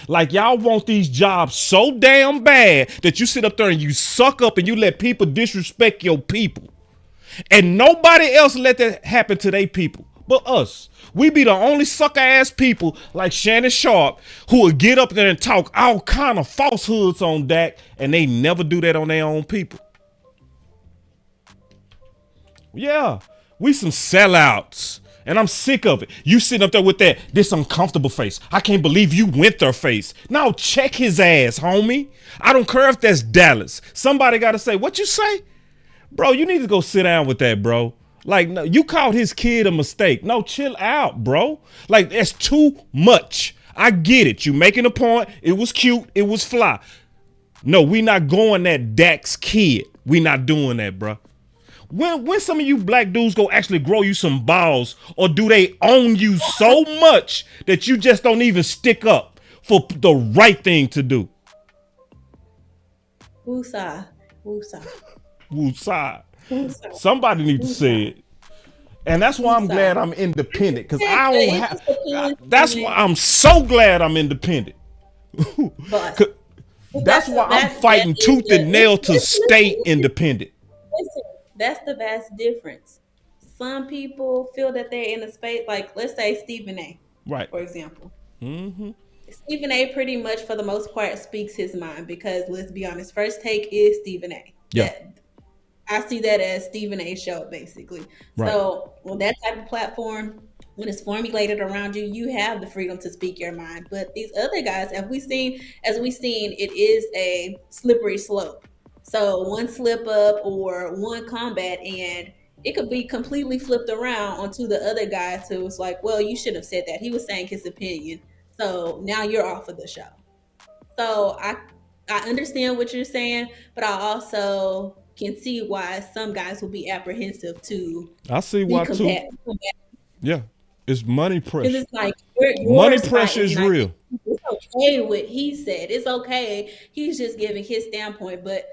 Like, y'all want these jobs so damn bad that you sit up there and you suck up and you let people disrespect your people. And nobody else let that happen to their people but us. We be the only sucker ass people like Shannon Sharp who will get up there and talk all kind of falsehoods on Dak, and they never do that on their own people. Yeah, we some sellouts, and I'm sick of it. You sitting up there with this uncomfortable face. I can't believe you went there face. Now check his ass, homie. I don't care if that's Dallas. Somebody got to say, what you say? Bro, you need to go sit down with that, bro. Like, no, you called his kid a mistake. No, chill out, bro. Like, that's too much. I get it. You making a point. It was cute. It was fly. No, we not going that Dak's kid. We not doing that, bro. When some of you black dudes go actually grow you some balls, or do they own you so much that you just don't even stick up for the right thing to do? Woosah. Woosah. Somebody need to say it. And that's why I'm glad I'm independent, because I don't have. That's why I'm so glad I'm independent. That's why I'm fighting tooth and nail to stay independent. Listen, that's the vast difference. Some people feel that they're in a space, like let's say Stephen A. Right. For example. Mm-hmm. Stephen A. pretty much for the most part speaks his mind, because let's be honest, First Take is Stephen A. Yeah. I see that as Stephen A. show, basically. Right. So with that type of platform, when it's formulated around you, you have the freedom to speak your mind. But these other guys, as we've seen, it is a slippery slope. So one slip up or one combat, and it could be completely flipped around onto the other guy. So it's like, well, you should have said that. He was saying his opinion. So now you're off of the show. So I understand what you're saying, but I also can see why some guys will be apprehensive to. I see why too. Yeah, it's money pressure. It's like money pressure is real. It's okay what he said. It's okay. He's just giving his standpoint. But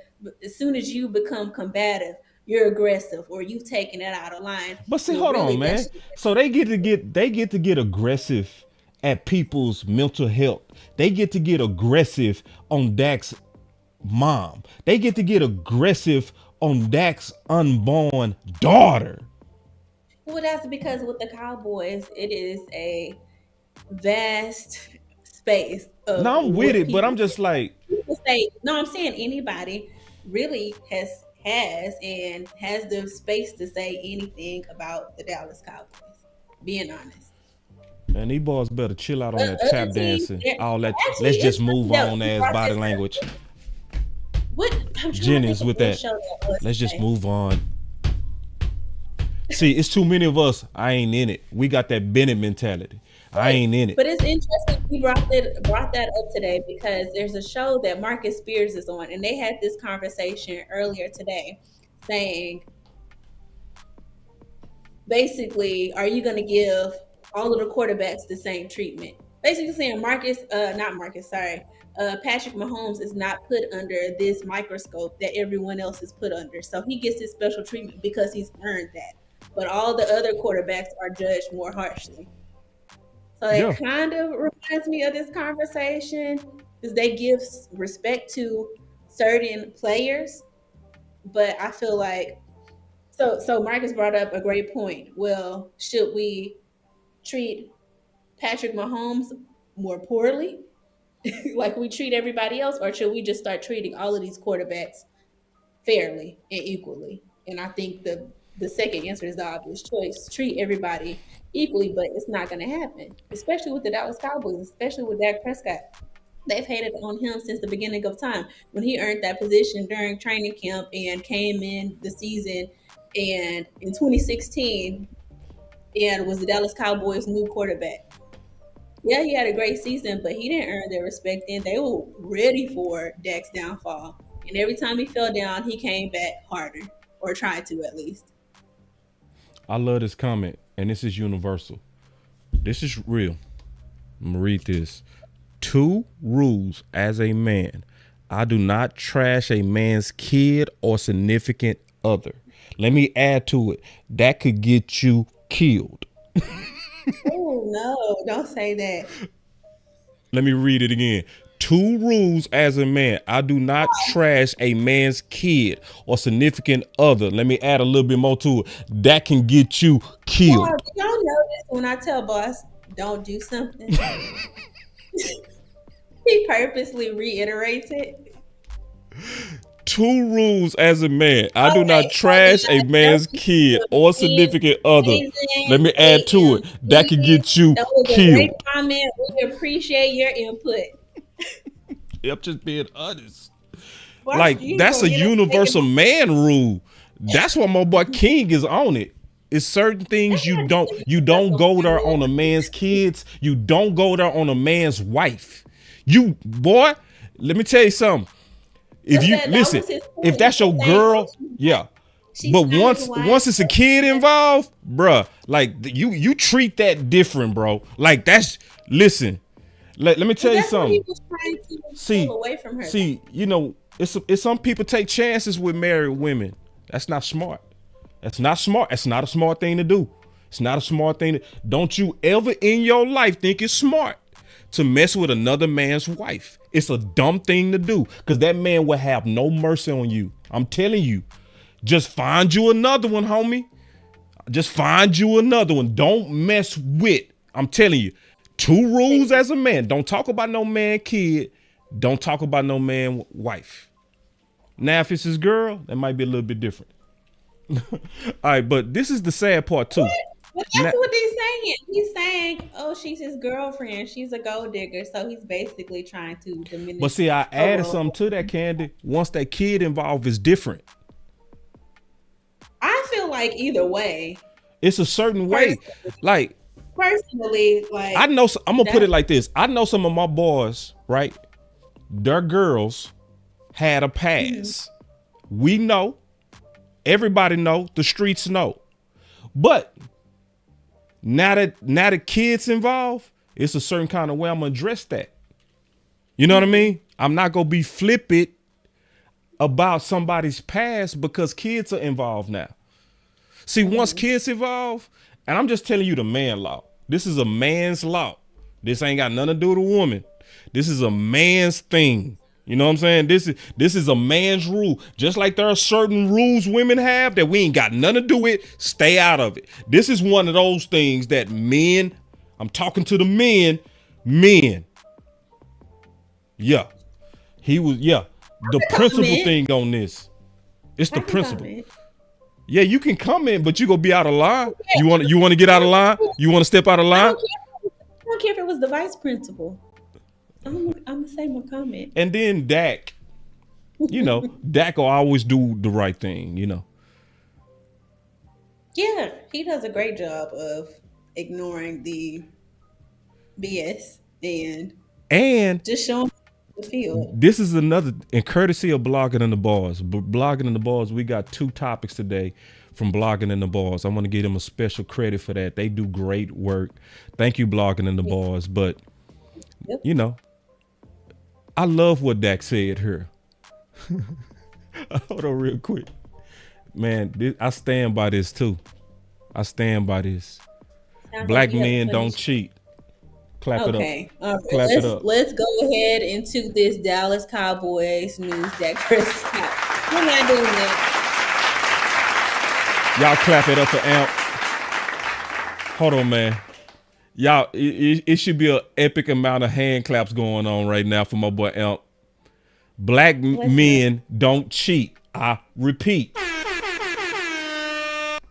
as soon as you become combative, you're aggressive, or you've taken it out of line. But see, hold on, man. So they get to get aggressive at people's mental health. They get to get aggressive on Dak's mom. They get to get aggressive on Dak's unborn daughter. Well, that's because with the Cowboys, it is a vast space. No, I'm with it, but I'm just like, people say, no, I'm saying anybody really has the space to say anything about the Dallas Cowboys. Being honest. Man, these boys better chill out on that tap dancing. All that. Let's just move on as body language. Jennings with that. Let's just move on. See, it's too many of us. I ain't in it. We got that Bennett mentality. I ain't in it. But it's interesting you brought that up today, because there's a show that Marcus Spears is on, and they had this conversation earlier today saying, basically, are you going to give all of the quarterbacks the same treatment? Basically saying Patrick Mahomes is not put under this microscope that everyone else is put under. So he gets his special treatment because he's earned that. But all the other quarterbacks are judged more harshly. So it kind of reminds me of this conversation, because they give respect to certain players. But I feel like, so Marcus brought up a great point. Well, should we treat Patrick Mahomes more poorly like we treat everybody else, or should we just start treating all of these quarterbacks fairly and equally? And I think the second answer is the obvious choice. Treat everybody equally, but it's not going to happen, especially with the Dallas Cowboys, especially with Dak Prescott. They've hated on him since the beginning of time, when he earned that position during training camp and came in the season and in 2016 and was the Dallas Cowboys' new quarterback. Yeah, he had a great season, but he didn't earn their respect, and they were ready for Dak's downfall. And every time he fell down, he came back harder, or tried to at least. I love this comment, and this is universal. This is real. I'm gonna read this. 2 rules as a man. I do not trash a man's kid or significant other. Let me add to it. That could get you killed. Oh, no, don't say that. Let me read it again. 2 rules as a man. I do not trash a man's kid or significant other. Let me add a little bit more to it. That can get you killed. Y'all notice when I tell boss, don't do something, he purposely reiterates it. 2 rules as a man. I do not trash a man's kid or significant other. Let me add to it. That can get you that was killed. A great comment. We appreciate your input. I'm just being honest. Well, like, that's a universal man rule. That's why my boy King is on it. It's certain things That's not you don't go there on a man's kids. You don't go there on a man's wife. You boy, let me tell you something. If you listen, if that's your girl, yeah. But once it's a kid involved, bruh, like you treat that different, bro. Like that's listen. Let me tell you something. See, you know, it's some people take chances with married women. That's not smart. That's not smart. That's not a smart thing to do. It's not a smart thing. Don't you ever in your life think it's smart to mess with another man's wife. It's a dumb thing to do because that man will have no mercy on you. I'm telling you. Just find you another one, homie. Just find you another one. Don't mess with. I'm telling you. 2 rules as a man. Don't talk about no man kid. Don't talk about no man wife. Now, if it's his girl, that might be a little bit different. All right, but this is the sad part too. But that's what he's saying. He's saying, "Oh, she's his girlfriend. She's a gold digger." So he's basically trying to diminish. But see, I added something to that, Candy. Once that kid involved, is different. I feel like either way, it's a certain way. Like personally, like I know. I'm gonna put it like this. I know some of my boys, right? Their girls had a past. Mm-hmm. We know. Everybody know. The streets know. But now that kids involved, it's a certain kind of way I'm gonna address that. You know what I mean? I'm not gonna be flippant about somebody's past because kids are involved now. See, once kids involve, and I'm just telling you the man law. This is a man's law. This ain't got nothing to do with a woman. This is a man's thing. You know what I'm saying? This is a man's rule. Just like there are certain rules women have that we ain't got nothing to do with, stay out of it. This is one of those things that men, I'm talking to the men. Yeah. The principal thing on this. It's the principle. Yeah, you can comment, but you gonna be out of line. You want to get out of line? You want to step out of line? I don't care if it was the vice principal. I'm gonna say my comment. And then Dak, Dak will always do the right thing, Yeah, he does a great job of ignoring the BS and just showing the field. This is another, in courtesy of Blogging in the Bars. Blogging in the Bars, we got 2 topics today from Blogging in the Bars. I want to give them a special credit for that. They do great work. Thank you, Blogging in the Bars. But, I love what Dak said here. Hold on real quick. Man, I stand by this too. I stand by this. Black men don't cheat. Clap it up. Okay. Clap it up. Let's go ahead into this Dallas Cowboys news. Dak Prescott. We're not doing that. Y'all clap it up for Amp. Hold on, man. Y'all, it should be an epic amount of hand claps going on right now for my boy Amp. Black men don't cheat. I repeat.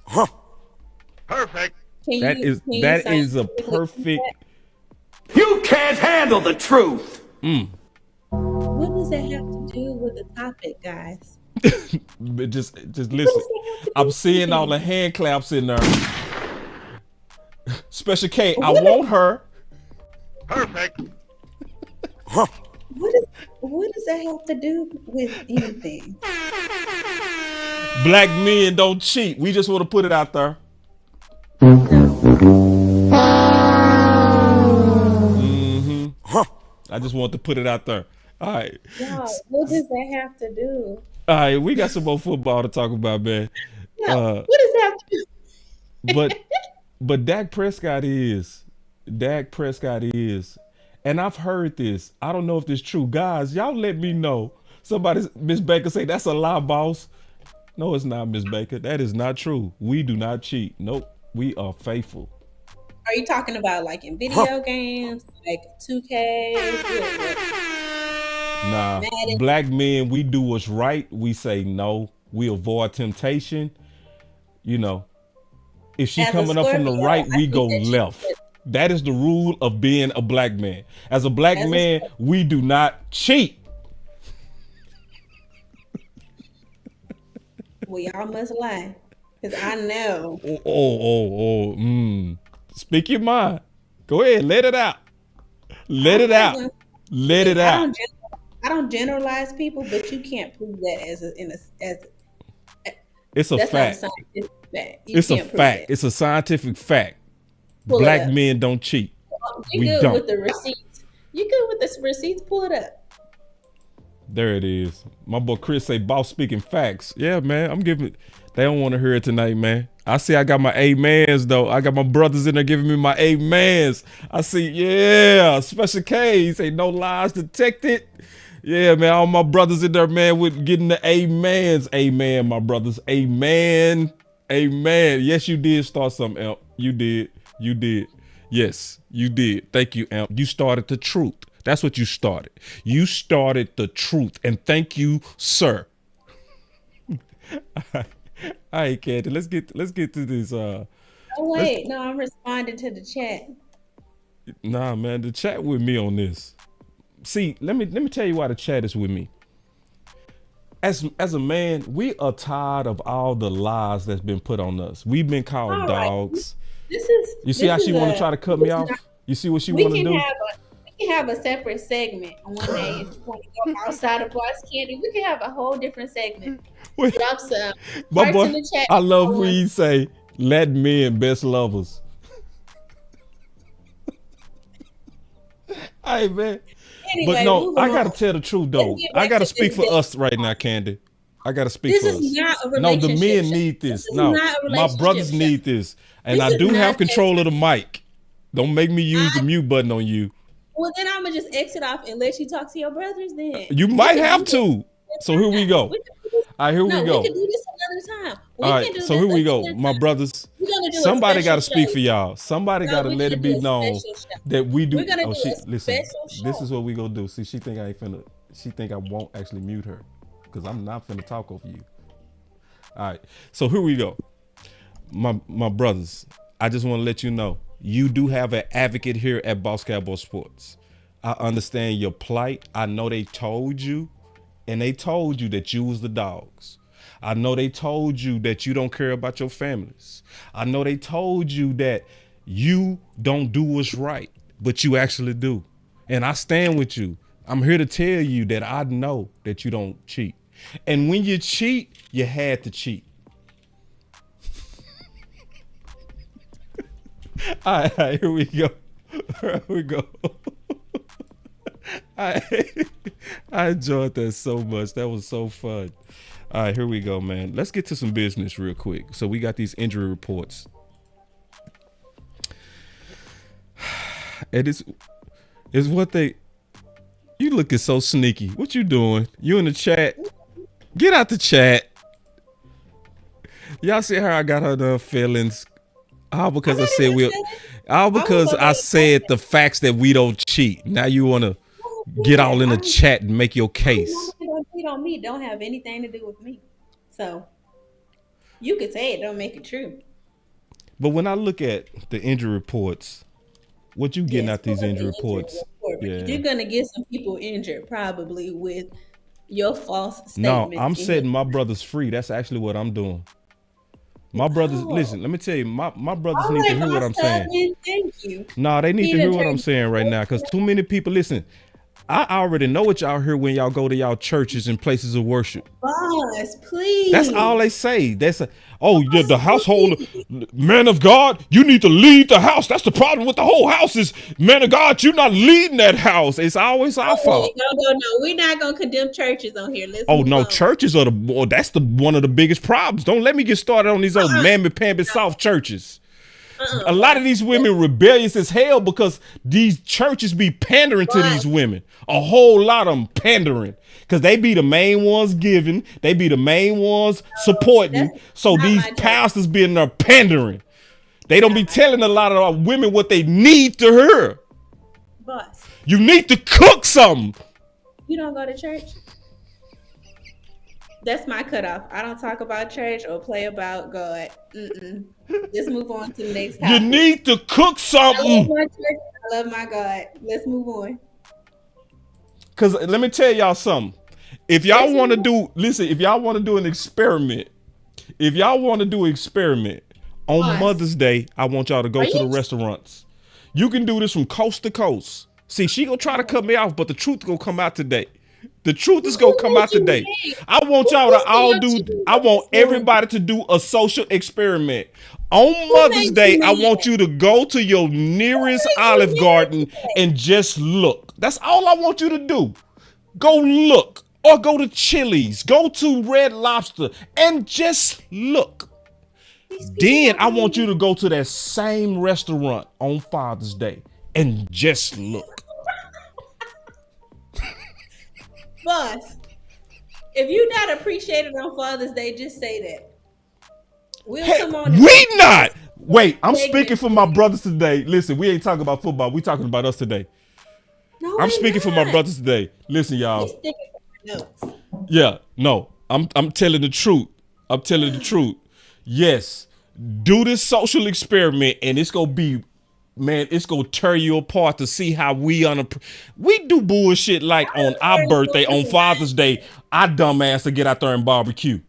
Huh. Perfect. That is a perfect. You can't handle the truth. What does that have to do with the topic, guys? just listen. I'm seeing all the hand claps in there. Special K, I want her. Perfect. Huh. What does that have to do with anything? Black men don't cheat. We just want to put it out there. Huh. I just want to put it out there. All right. Wow, what does that have to do? All right, we got some more football to talk about, man. What does that have to do? But Dak Prescott is, and I've heard this. I don't know if this is true. Guys, y'all let me know. Miss Baker say, that's a lie, boss. No, it's not, Miss Baker. That is not true. We do not cheat. Nope. We are faithful. Are you talking about like in video games, like 2K? Nah, Madden? Black men, we do what's right. We say no. We avoid temptation. If she coming up from the right, we go left. That is the rule of being a black man. As a black man, we do not cheat. Well, y'all must lie. Because I know. Speak your mind. Go ahead, let it out. Let it out. Let it out. I don't generalize people, but you can't prove that as it's a that's fact. Not a scientific fact. It's a fact. It's a scientific fact. Black men don't cheat. You good with the receipts? You good with the receipts? Pull it up. There it is. My boy Chris say, "Boss speaking facts." Yeah, man. I'm giving it. They don't want to hear it tonight, man. I see I got my amens though. I got my brothers in there giving me my amens. I see, yeah, Special K. He say no lies detected. Yeah, man. All my brothers in there, man, with getting the amens. Amen, my brothers. Amen. Amen. Yes, you did start something, Amp. You did. You did. Yes, you did. Thank you, Amp. You started the truth. That's what you started. You started the truth. And thank you, sir. All right, Candy. Let's get to this. Oh wait, no, I'm responding to the chat. Nah, man, the chat with me on this. See, let me tell you why the chat is with me. As a man, we are tired of all the lies that's been put on us. We've been called dogs. You see how she want to try to cut me off? You see what she want to do? We can have a separate segment on one day if you want to go outside of Boss Candy. We can have a whole different segment. Drop some my boy, in the chat. I love when you say, "Let men best lovers." All right, man. Anyway, but no, I gotta tell the truth though. I gotta speak for us right now, Candy. I gotta speak for us. This is not a relationship. No, the men need this. No, my brothers need this, and I do have control of the mic. Don't make me use the mute button on you. Well, then I'm gonna just exit off and let you talk to your brothers. Then you might have to. So here we go. All right, here we go. We can do this another time. All right, so here we go, my brothers. Somebody got to speak for y'all. Somebody got to let it be known that we do. Oh, listen. This is what we gonna do. See, she think I ain't finna. She think I won't actually mute her because I'm not finna talk over you. All right, so here we go, my brothers. I just want to let you know you do have an advocate here at Boss Cowboy Sports. I understand your plight. I know they told you. And they told you that you was the dogs. I know they told you that you don't care about your families. I know they told you that you don't do what's right, but you actually do. And I stand with you. I'm here to tell you that I know that you don't cheat. And when you cheat, you had to cheat. All right, here we go. Here we go. I enjoyed that so much. That was so fun. All right, here we go, man. Let's get to some business real quick. So we got these injury reports. And it's what they... You looking so sneaky. What you doing? You in the chat? Get out the chat. Y'all see how I got her feelings? All because I said we'll... All because I said the facts that we don't cheat. Now you want to get all in the chat and make your case. Don't cheat on me. Don't have anything to do with me. So you could say it. Don't make it true. But when I look at the injury reports, what you getting out these injury reports? You're gonna get some people injured probably with your false No, statements. I'm setting my brothers free. That's actually what I'm doing. My brothers, listen, let me tell you, my brothers need to hear what I'm saying. Thank you. No, they need to hear what I'm saying right now because too many people, listen, I already know what y'all hear when y'all go to y'all churches and places of worship. Boss, please. That's all they say. The household, man of God, you need to lead the house. That's the problem with the whole house is, man of God, you're not leading that house. It's always our fault. No. We're not going to condemn churches on here. Churches are that's one of the biggest problems. Don't let me get started on these old mammy-pammy soft churches. A lot of these women rebellious as hell because these churches be pandering to these women. A whole lot of them pandering because they be the main ones giving. They be the main ones supporting. So these pastors be in there pandering. They don't be telling a lot of our women what they need to hear. Boss, you need to cook something. You don't go to church? That's my cutoff. I don't talk about church or play about God. Let's move on to the next topic. You need to cook something. I love my church. I love my God. Let's move on. Because let me tell y'all something. If y'all want to do an experiment, If y'all want to do an experiment on Boss. Mother's Day, I want y'all to go Are to the you- restaurants. You can do this from coast to coast. See, she gonna try to cut me off, but the truth gonna come out today. The truth is gonna come out today. I want y'all to all do. I want everybody to do a social experiment. On Mother's Day, I want you to go to your nearest Olive Garden and just look. That's all I want you to do. Go look. Or go to Chili's. Go to Red Lobster and just look. Then I want you to go to that same restaurant on Father's Day and just look. Boss, if you're not appreciated on Father's Day, just say that. We'll come on. We not. Wait, I'm speaking for my brothers today. Listen, we ain't talking about football. We talking about us today. No, I'm speaking for my brothers today. Listen, y'all. Notes. Yeah, no. I'm telling the truth. I'm telling the truth. Yes. Do this social experiment and it's gonna be, man, it's gonna tear you apart to see how we do bullshit like on our birthday, on Father's Day, our dumb ass to get out there and barbecue.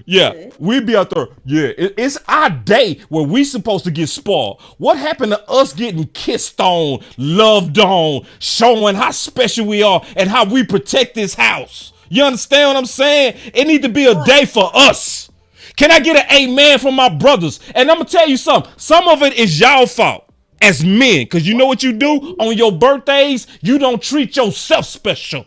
Yeah, we be out there. Yeah, it's our day where we supposed to get spoiled. What happened to us getting kissed on, loved on, showing how special we are and how we protect this house? You understand what I'm saying? It need to be a day for us. Can I get an amen from my brothers? And I'm gonna tell you something. Some of it is y'all fault as men, because you know what you do on your birthdays? You don't treat yourself special.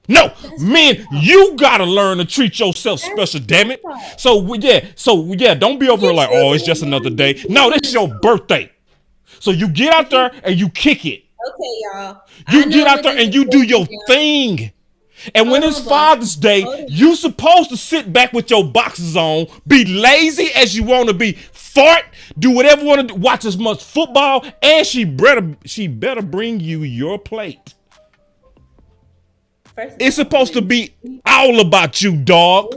No, men, you gotta learn to treat yourself special, damn it. So yeah, don't be over here like, oh, it's just another day. No, this is your birthday. So you get out there and you kick it. Okay, y'all. You get out there and you do your thing. And when it's Father's Day, you supposed to sit back with your boxes on, be lazy as you want to be, fart, do whatever you want to do, watch as much football, and she better bring you your plate. It's supposed to be all about you, dog.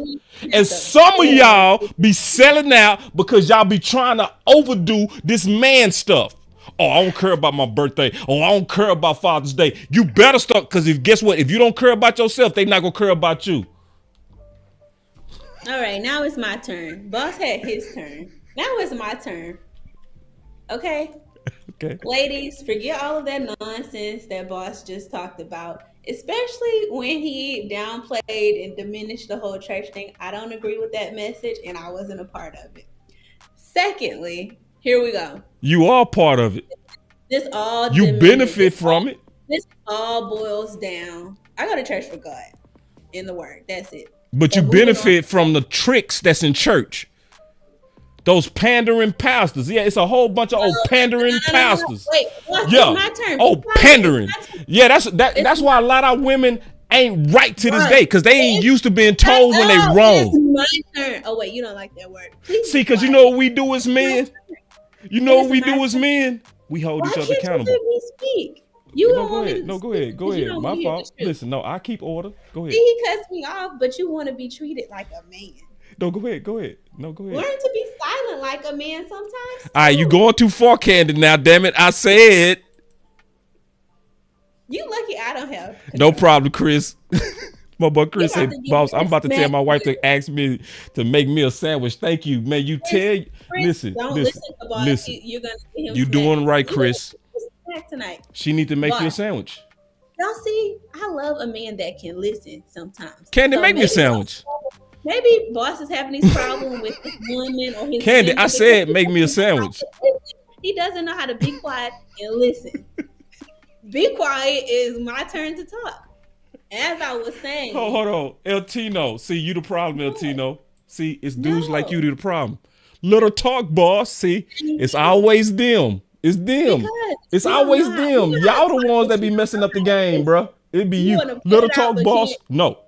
And some of y'all be selling out because y'all be trying to overdo this man stuff. Oh, I don't care about my birthday. Oh, I don't care about Father's Day. You better start, because guess what? If you don't care about yourself, they not gonna care about you. All right, now it's my turn. Boss had his turn. Now it's my turn. Okay? Okay. Ladies, forget all of that nonsense that Boss just talked about, especially when he downplayed and diminished the whole church thing. I don't agree with that message, and I wasn't a part of it. Secondly, here we go. You are part of it. This all you benefit from it. This all boils down. I go to church for God in the word. That's it. But you benefit from the tricks that's in church. Those pandering pastors. Yeah, it's a whole bunch of old pandering pastors. Wait, yeah. My turn. Oh, pandering. Yeah, that's why a lot of women ain't right to this day, because they ain't used to being told when they wrong. It's my turn. Oh wait, you don't like that word. Please. See, because you know what we do as men? You know what we do as men? We hold each other accountable. You speak. You no, go ahead. No, go ahead. Go ahead. My fault. Listen, no, I keep order. Go ahead. See, he cuts me off, but you want to be treated like a man. No, go ahead. Go ahead. No, go ahead. Learn to be silent like a man sometimes. All right, you going too far, Candy. Now, damn it, I said. You lucky I don't have. No problem, Chris. My boy Chris said, "Boss, I'm about to tell my wife to ask me to make me a sandwich. Thank you, man. You tell. Listen, listen. You're gonna see him. You doing right, Chris? Tonight. She need to make you a sandwich. Y'all see, I love a man that can listen sometimes. Candy, make me a sandwich. Maybe Boss is having these problems with his woman or his. Candy, I said make me a sandwich. He doesn't know how to be quiet and listen. Be quiet is my turn to talk. As I was saying. Hold on. El Tino. See, you the problem, El Tino. See, it's dudes like you the problem. Little talk, boss. See, it's always them. It's them. It's always them. Y'all the ones that be messing up the game, bro. It be you. Little talk, boss. No.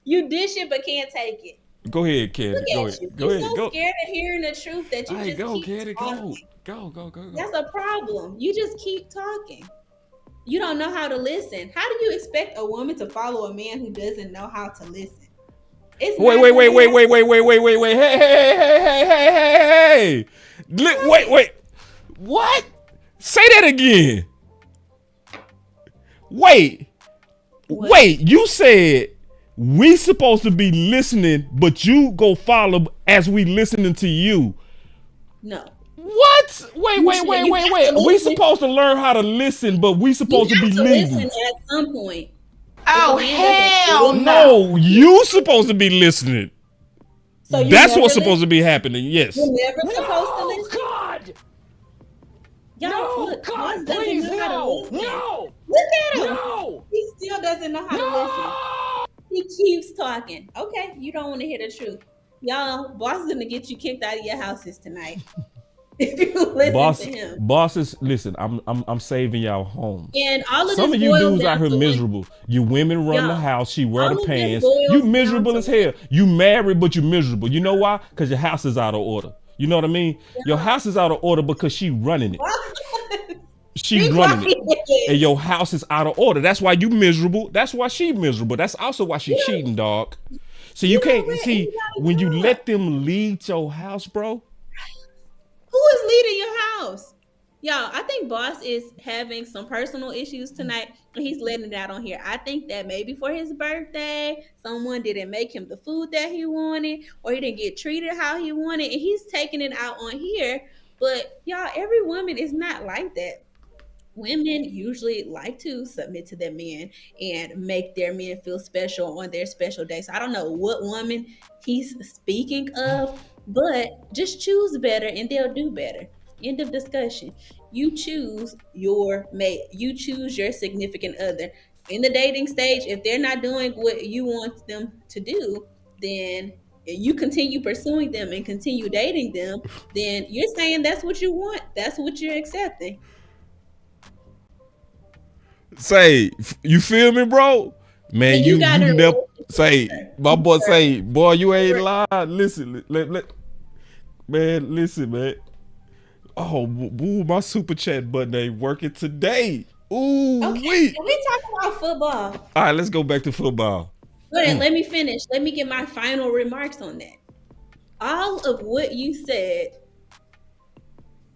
You dish it but can't take it. Go ahead, Candy. Go ahead. You're so scared of hearing the truth that you just keep talking. Go. That's a problem. You just keep talking. You don't know how to listen. How do you expect a woman to follow a man who doesn't know how to listen? Wait. Hey. Wait. What? Say that again. Wait. You said We supposed to be listening, but you go follow as we listening to you. No. What? Wait. We supposed to learn how to listen, but we supposed to be leading. Listen at some point. Oh, hell no. You supposed to be listening. So that's what's supposed to be happening. Yes. You're never supposed to listen. God. Y'all, look, God, please, no. Look at him. No. He still doesn't know how to listen. He keeps talking. Okay, you don't want to hear the truth. Y'all, boss is gonna get you kicked out of your houses tonight. If you listen to him. Bosses, listen, I'm saving y'all home. And all of some this of you dudes out here to miserable. You women run the house, she wear the pants. You miserable as hell. What? You married, but you miserable. You know why? Because your house is out of order. You know what I mean? Yeah. Your house is out of order because she running it. She running it. And your house is out of order. That's why you miserable. That's why she miserable. That's also why she cheating, dog. So you can't see when you let them lead your house, bro. Who is leading your house? Y'all, I think Boss is having some personal issues tonight, and he's letting it out on here. I think that maybe for his birthday, someone didn't make him the food that he wanted, or he didn't get treated how he wanted, and he's taking it out on here. But y'all, every woman is not like that. Women usually like to submit to their men and make their men feel special on their special day. So I don't know what woman he's speaking of, but just choose better and they'll do better. End of discussion. You choose your mate. You choose your significant other. In the dating stage, if they're not doing what you want them to do, then you continue pursuing them and continue dating them, then you're saying that's what you want. That's what you're accepting. Say, you feel me, bro? Man, you never say, my boy say, boy, you ain't lied. Listen, man, listen, man. Oh, boo, my super chat button ain't working today. Ooh, okay, can we talk about football? All right, let's go back to football. Go ahead, let me finish. Let me get my final remarks on that. All of what you said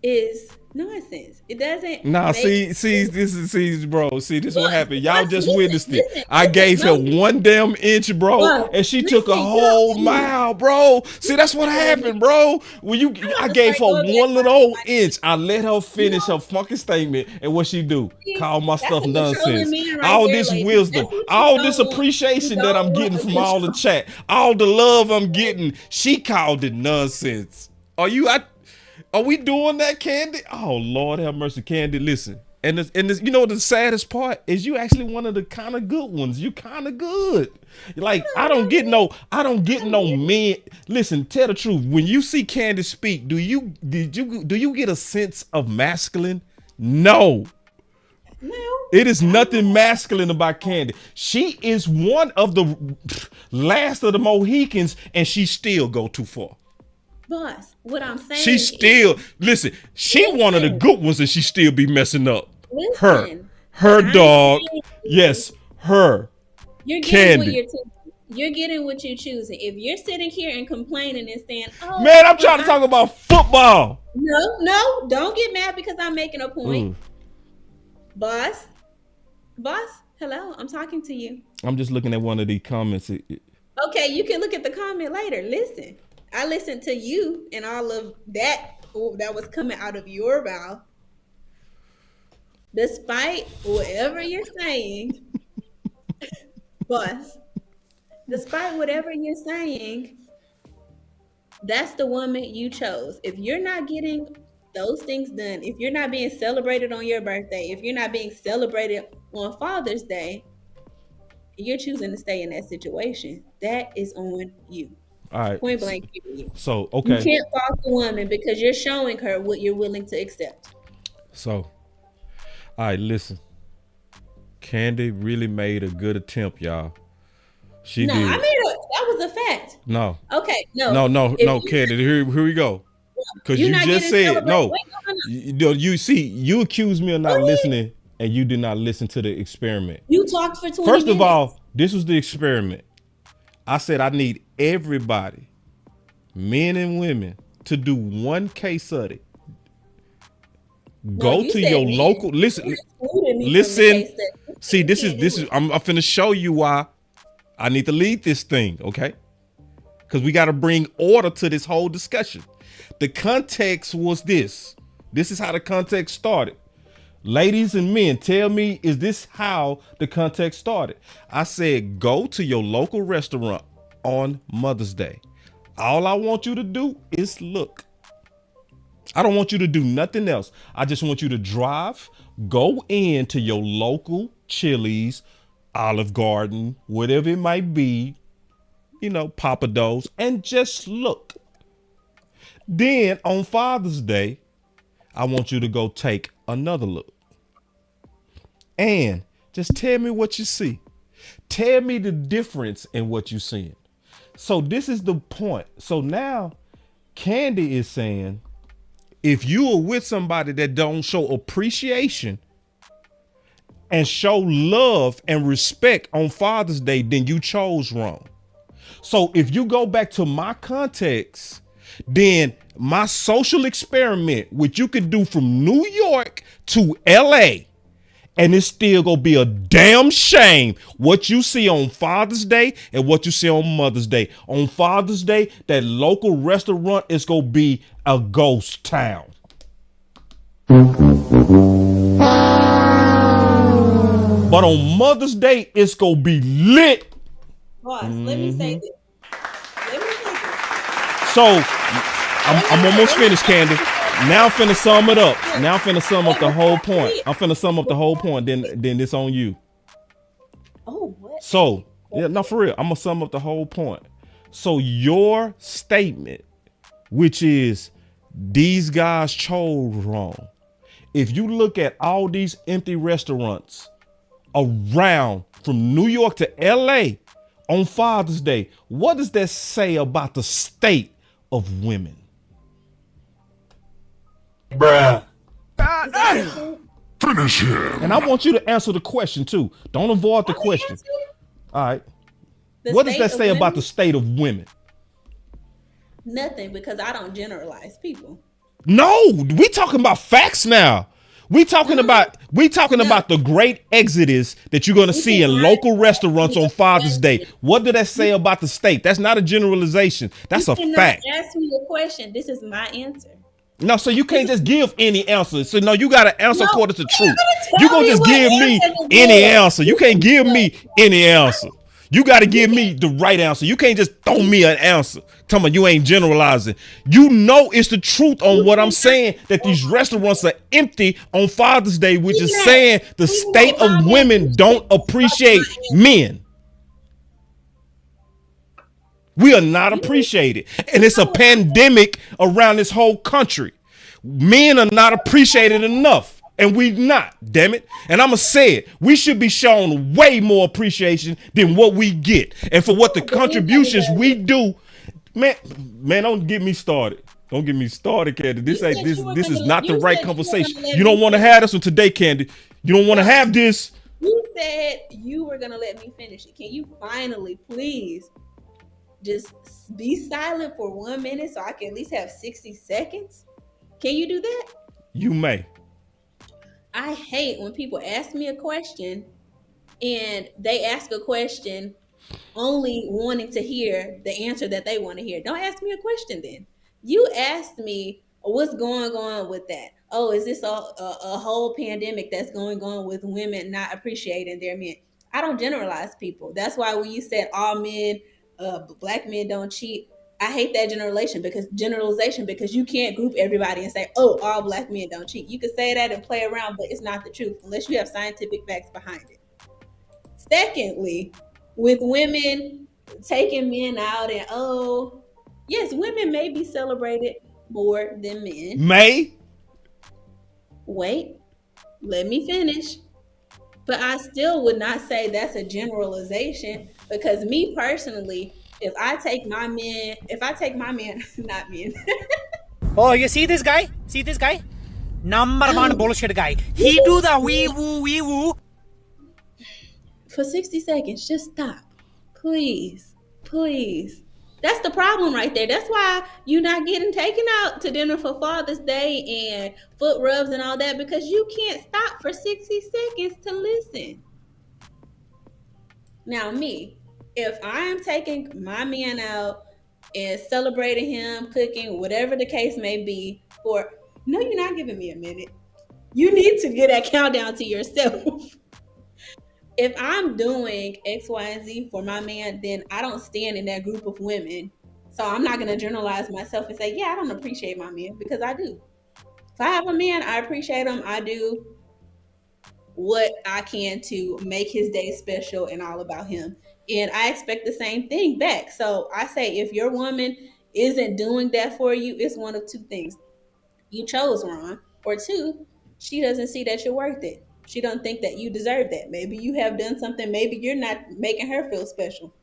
is nonsense. It doesn't. Nah, this is bro. See, this is what happened. Y'all just witnessed it. I gave her 1 damn inch, bro, and she took a whole mile, bro. See, that's what happened, bro. When I gave her 1 little old inch. I let her finish her fucking statement, and what she do? Call my stuff nonsense. All this wisdom, all this appreciation that I'm getting from all the chat, all the love I'm getting. She called it nonsense. Are we doing that, Candy? Oh, Lord have mercy, Candy. Listen, and this, you know the saddest part is you actually one of the kind of good ones. You kind of good. Like I don't get no men. Listen, tell the truth. When you see Candy speak, do you get a sense of masculine? No. It is nothing masculine about Candy. She is one of the last of the Mohicans, and she still go too far. Boss, what I'm saying she still listen, one of the good ones and she still be messing up. Listen, her dog. Yes, her. You're getting you're getting what you're choosing. If you're sitting here and complaining and saying, oh man, I'm trying to talk about football. No, don't get mad because I'm making a point. Boss, hello, I'm talking to you. I'm just looking at one of the comments. Okay, you can look at the comment later. Listen. I listened to you and all of that was coming out of your mouth. Despite whatever you're saying, boss, despite whatever you're saying, that's the woman you chose. If you're not getting those things done, if you're not being celebrated on your birthday, if you're not being celebrated on Father's Day, you're choosing to stay in that situation. That is on you. All right. Point blank. So, okay. You can't fault the woman because you're showing her what you're willing to accept. So, all right, listen. Candy really made a good attempt, y'all. She did. That was a fact. No. Okay, no. No, Candy. Here we go. Because you just said no. You accused me of not listening, and you did not listen to the experiment. You talked for 20 minutes. First of all, this was the experiment. I said I need everybody, men and women, to do one case study. Go to your local. Listen. See, this is. I'm finna show you why I need to lead this thing, okay? Because we got to bring order to this whole discussion. The context was this. This is how the context started. Ladies and men, tell me, is this how the context started? I said, go to your local restaurant on Mother's Day. All I want you to do is look. I don't want you to do nothing else. I just want you to drive, go into your local Chili's, Olive Garden, whatever it might be, Papa Do's, and just look. Then on Father's Day, I want you to go take another look. And just tell me what you see. Tell me the difference in what you're seeing. So this is the point. So now Candy is saying, if you are with somebody that don't show appreciation and show love and respect on Father's Day, then you chose wrong. So if you go back to my context, then my social experiment, which you could do from New York to LA, and it's still gonna be a damn shame what you see on Father's Day and what you see on Mother's Day. On Father's Day, that local restaurant is gonna be a ghost town. But on Mother's Day, it's gonna be lit. Boss, let me say this. So I'm almost finished, Candy. Now I'm finna sum it up. Now I'm finna sum up the whole point. I'm finna sum up the whole point. Then it's on you. Oh, what? So, yeah, no, for real. I'm gonna sum up the whole point. So your statement, which is these guys chose wrong. If you look at all these empty restaurants around from New York to LA on Father's Day, what does that say about the state of women? Bruh. Finish him. And I want you to answer the question too. Don't avoid the question. All right. What does that say about the state of women? Nothing, because I don't generalize people. No, we talking about facts now. We talking about the great exodus that you're gonna see in local restaurants on Father's Day. What did that say about the state? That's not a generalization. That's a fact. Ask me a question. This is my answer. No, so you can't just give any answer. So no, you got to answer according to truth. You gonna just give me any answer. You can't give me any answer. You got to give me the right answer. You can't just throw me an answer. Tell me you ain't generalizing. You know it's the truth on what I'm saying, that these restaurants are empty on Father's Day, which is saying the state of women don't appreciate men. We are not appreciated. And it's a pandemic around this whole country. Men are not appreciated enough. And we not, damn it. And I'm going to say it. We should be shown way more appreciation than what we get. And for what the contributions we do, man, don't get me started. Don't get me started, Candy. This is not the right conversation. You don't want to have this one today, Candy. You don't want to have this. You said you were going to let me finish it. Can you finally, please, just be silent for 1 minute so I can at least have 60 seconds? Can you do that? You may. I hate when people ask me a question and they ask a question only wanting to hear the answer that they want to hear. Don't ask me a question then. You asked me what's going on with that. Oh, is this a whole pandemic that's going on with women not appreciating their men? I don't generalize people. That's why when you said all men, black men don't cheat, I hate that generalization because you can't group everybody and say, oh, all black men don't cheat. You can say that and play around, but it's not the truth unless you have scientific facts behind it. Secondly, with women taking men out and, oh, yes, women may be celebrated more than men. May? Wait, let me finish. But I still would not say that's a generalization because me personally, if I take my man, not men. Oh, you see this guy? See this guy? Number one bullshit guy. He do the wee woo. For 60 seconds, just stop. Please. That's the problem right there. That's why you're not getting taken out to dinner for Father's Day and foot rubs and all that, because you can't stop for 60 seconds to listen. Now me, If I am taking my man out and celebrating him, cooking, whatever the case may be, for no, you're not giving me a minute. You need to get that countdown to yourself. If I'm doing X, Y, and Z for my man, then I don't stand in that group of women. So I'm not gonna generalize myself and say, yeah, I don't appreciate my man, because I do. If I have a man, I appreciate him. I do what I can to make his day special and all about him. And I expect the same thing back. So I say, if your woman isn't doing that for you, it's one of two things. You chose wrong, or two, she doesn't see that you're worth it. She don't think that you deserve that. Maybe you have done something. Maybe you're not making her feel special.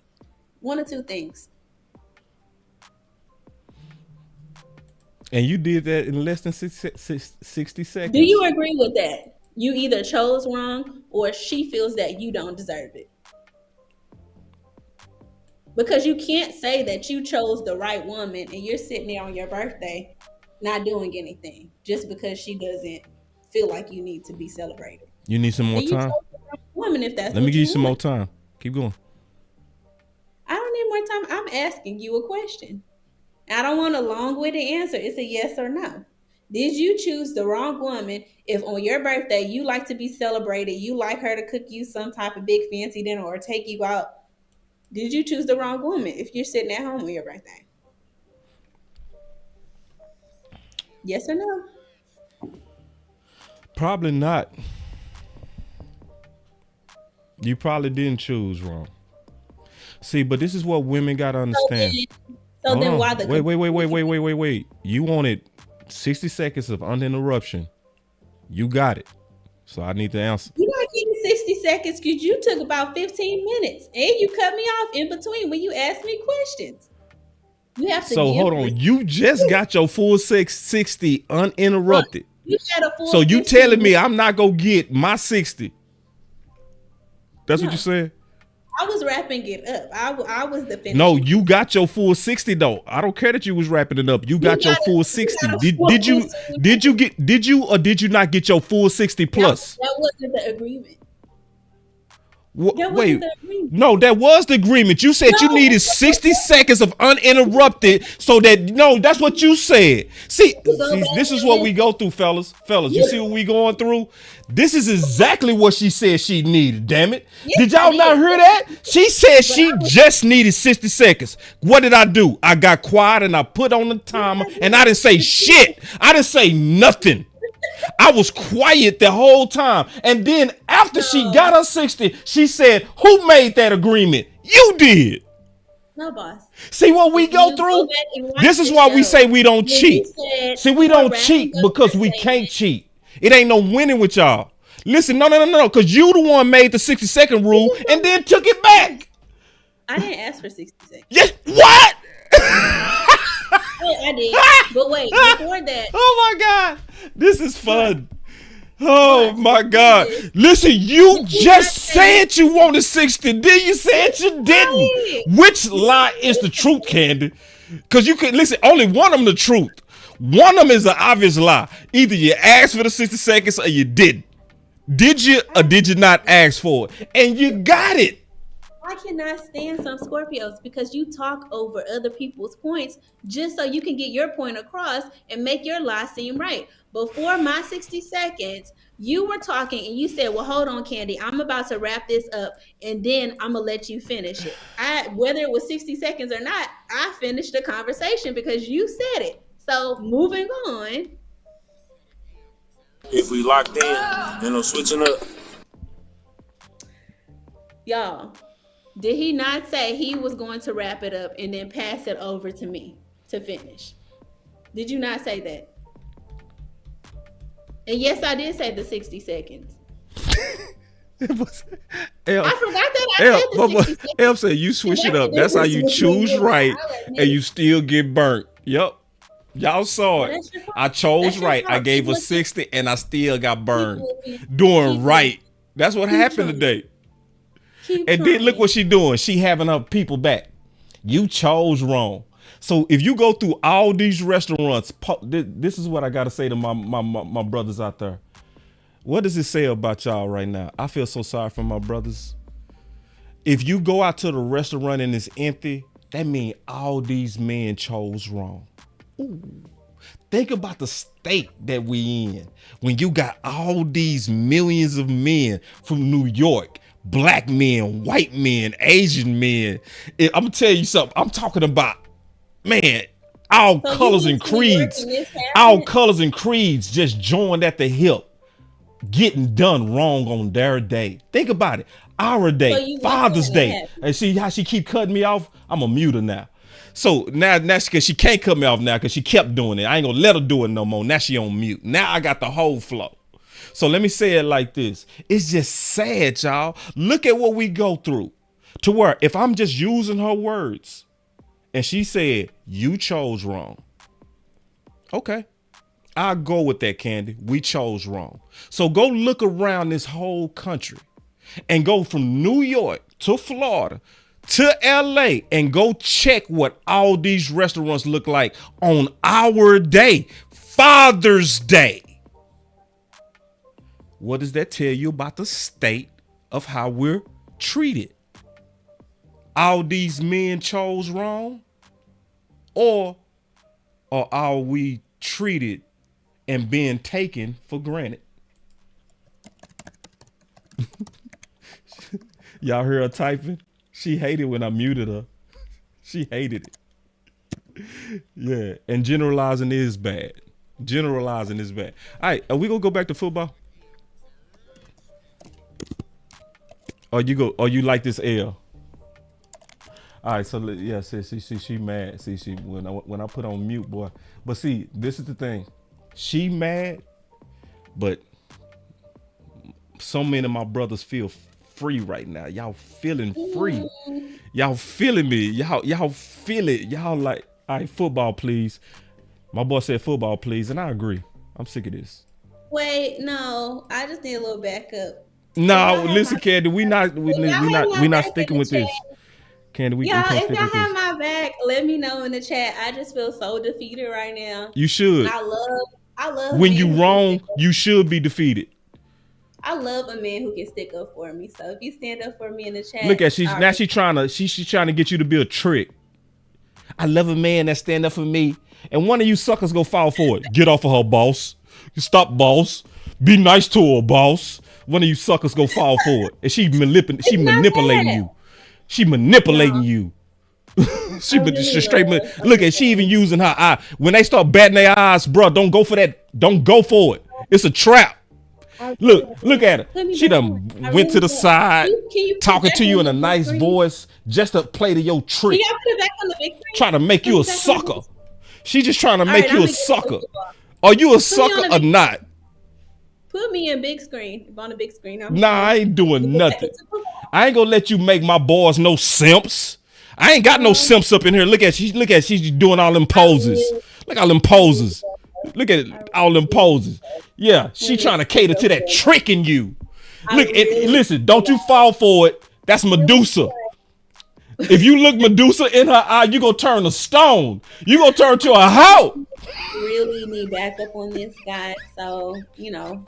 One or two things. And you did that in less than 60 seconds. Do you agree with that? You either chose wrong or she feels that you don't deserve it. Because you can't say that you chose the right woman and you're sitting there on your birthday not doing anything just because she doesn't feel like you need to be celebrated. You need some more time? Woman, if that's Let me give you some more time. Keep going. I don't need more time. I'm asking you a question. I don't want a long-winded answer. It's a yes or no. Did you choose the wrong woman if on your birthday you like to be celebrated, you like her to cook you some type of big fancy dinner or take you out? Did you choose the wrong woman if you're sitting at home on your birthday? Yes or no? Probably not. You probably didn't choose wrong. See, but this is what women gotta understand. So then why the wait. You wanted 60 seconds of uninterruption. You got it. So I need to answer. You're not getting 60 seconds because you took about 15 minutes and you cut me off in between when you asked me questions. You have to. So hold on. You just got your full 60 uninterrupted. You had a full. So you telling me I'm not gonna get my 60? That's what you said? I was wrapping it up. I was the finish. No, you got your full 60 though. I don't care that you was wrapping it up. You got your full 60. Did you or did you not get your full 60 plus? That wasn't the agreement. Wait, no, that was the agreement. You said you needed 60 seconds of uninterrupted so that, no, that's what you said. See, this is what we go through, fellas. You see what we going through? This is exactly what she said she needed, damn it. Did y'all not hear that? She said she just needed 60 seconds. What did I do? I got quiet and I put on the timer and I didn't say shit. I didn't say nothing. I was quiet the whole time. And then after she got her 60, she said, who made that agreement? You did. No, boss. See what we go through? This is why we say we don't cheat. See, we don't cheat because we can't cheat. It ain't no winning with y'all. Listen, no, because you the one made the 60-second rule and then took it back. I didn't ask for 60 seconds. Yes, what? I did. But wait, before that. Oh my God. This is fun. Oh my God. Listen, you just said you wanted 60. Then you said you didn't. Which lie is the truth, Candy? Because you can listen, only one of them the truth. One of them is an obvious lie. Either you asked for the 60 seconds or you didn't. Did you or did you not ask for it? And you got it. I cannot stand some Scorpios because you talk over other people's points just so you can get your point across and make your lie seem right. Before my 60 seconds, you were talking and you said, well, hold on, Candy. I'm about to wrap this up and then I'm going to let you finish it. Whether it was 60 seconds or not, I finished the conversation because you said it. So moving on. If we locked in, you know, switching up. Y'all, did he not say he was going to wrap it up and then pass it over to me to finish? Did you not say that? And yes, I did say the 60 seconds. I forgot that I said the 60 seconds. El said you switch it up. That's how you choose right and you still get burnt. Yep. Y'all saw it. I chose right. I gave her 60 and I still got burned. Doing right. That's what happened today. And then look what she doing. She having her people back. You chose wrong. So if you go through all these restaurants, this is what I got to say to my brothers out there. What does it say about y'all right now? I feel so sorry for my brothers. If you go out to the restaurant and it's empty, that means all these men chose wrong. Ooh. Think about the state that we in when you got all these millions of men from New York, black men, white men, Asian men. I'm gonna tell you something. I'm talking about, man, all colors and creeds. All colors and creeds just joined at the hip, getting done wrong on their day. Think about it. Our day, Father's Day. And see how she keep cutting me off? I'm a mute her now. So now because she can't cut me off now because she kept doing it. I ain't gonna let her do it no more. Now she on mute. Now I got the whole flow. So let me say it like this. It's just sad, y'all. Look at what we go through. To where if I'm just using her words and she said, you chose wrong. Okay. I'll go with that, Candy. We chose wrong. So go look around this whole country and go from New York to Florida to LA and go check what all these restaurants look like on our day, Father's Day. What does that tell you about the state of how we're treated? All these men chose wrong, or are we treated and being taken for granted? Y'all hear her typing? She hated when I muted her. She hated it. Yeah, and generalizing is bad. Generalizing is bad. All right, are we gonna go back to football? Or you like this L? All right, so yeah, see, she mad. See, she when I put on mute, boy. But see, this is the thing. She mad, but so many of my brothers feel free right now. Y'all feeling free. Y'all feeling me. Y'all feel it. Y'all like, all right, football, please. My boy said football, please, and I agree. I'm sick of this. Wait, no, I just need a little backup. No, listen, Candy, we not sticking with this. Candy, we can't stick with this. If y'all have my back, let me know in the chat. I just feel so defeated right now. You should. And I love when you wrong, you should be defeated. I love a man who can stick up for me. So if you stand up for me in the chat, look at she's trying to get you to be a trick. I love a man that stand up for me, and one of you suckers go fall for it. Get off of her, boss. Stop, boss. Be nice to her, boss. One of you suckers go fall for it, and she manipulating you. She manipulating you. She straight. Look at she even using her eye. When they start batting their eyes, bro, don't go for that. Don't go for it. It's a trap. Look at her. She done went to the side, talking to you in a nice voice, just to play to your trick. Trying to make you a sucker. She just trying to make you a sucker. Are you a sucker or not? Put me in big screen. On a big screen. Nah, I ain't doing nothing. I ain't gonna let you make my boys no simps. I ain't got no simps up in here. Look at she's doing all them poses. Look at all them poses. Look at all them poses. Yeah, she trying to cater to that trick in you. Look, listen, don't you fall for it. That's Medusa. If you look Medusa in her eye, you gonna turn to stone. You gonna turn to a hoe. Really need backup on this guy, so you know.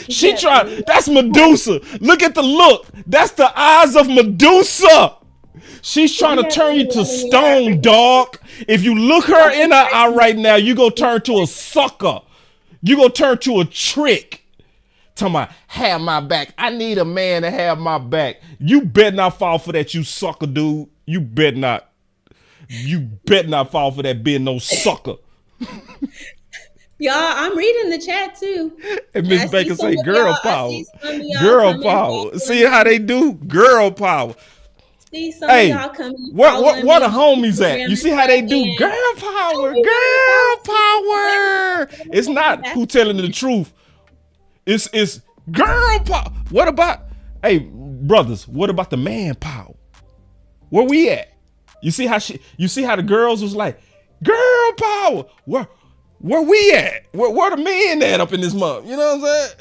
She trying. That's Medusa. Look at the look. That's the eyes of Medusa. She's trying to turn you to stone, dog. If you look her in her eye right now, you gonna turn to a sucker. You gonna turn to a trick. Talking about have my back. I need a man to have my back. You better not fall for that, you sucker, dude. You better not. You better not fall for that being no sucker. Y'all, I'm reading the chat too. And Miss Baker say girl power. Girl power. See how they do? Girl power. See some of y'all coming. Where the homies at? You see how they do? Girl power. Girl power. It's not who telling the truth. It's girl power. What about, hey, brothers, what about the man power? Where we at? You see how the girls was like, girl power. Where we at? Where the men at up in this month? You know what I'm saying?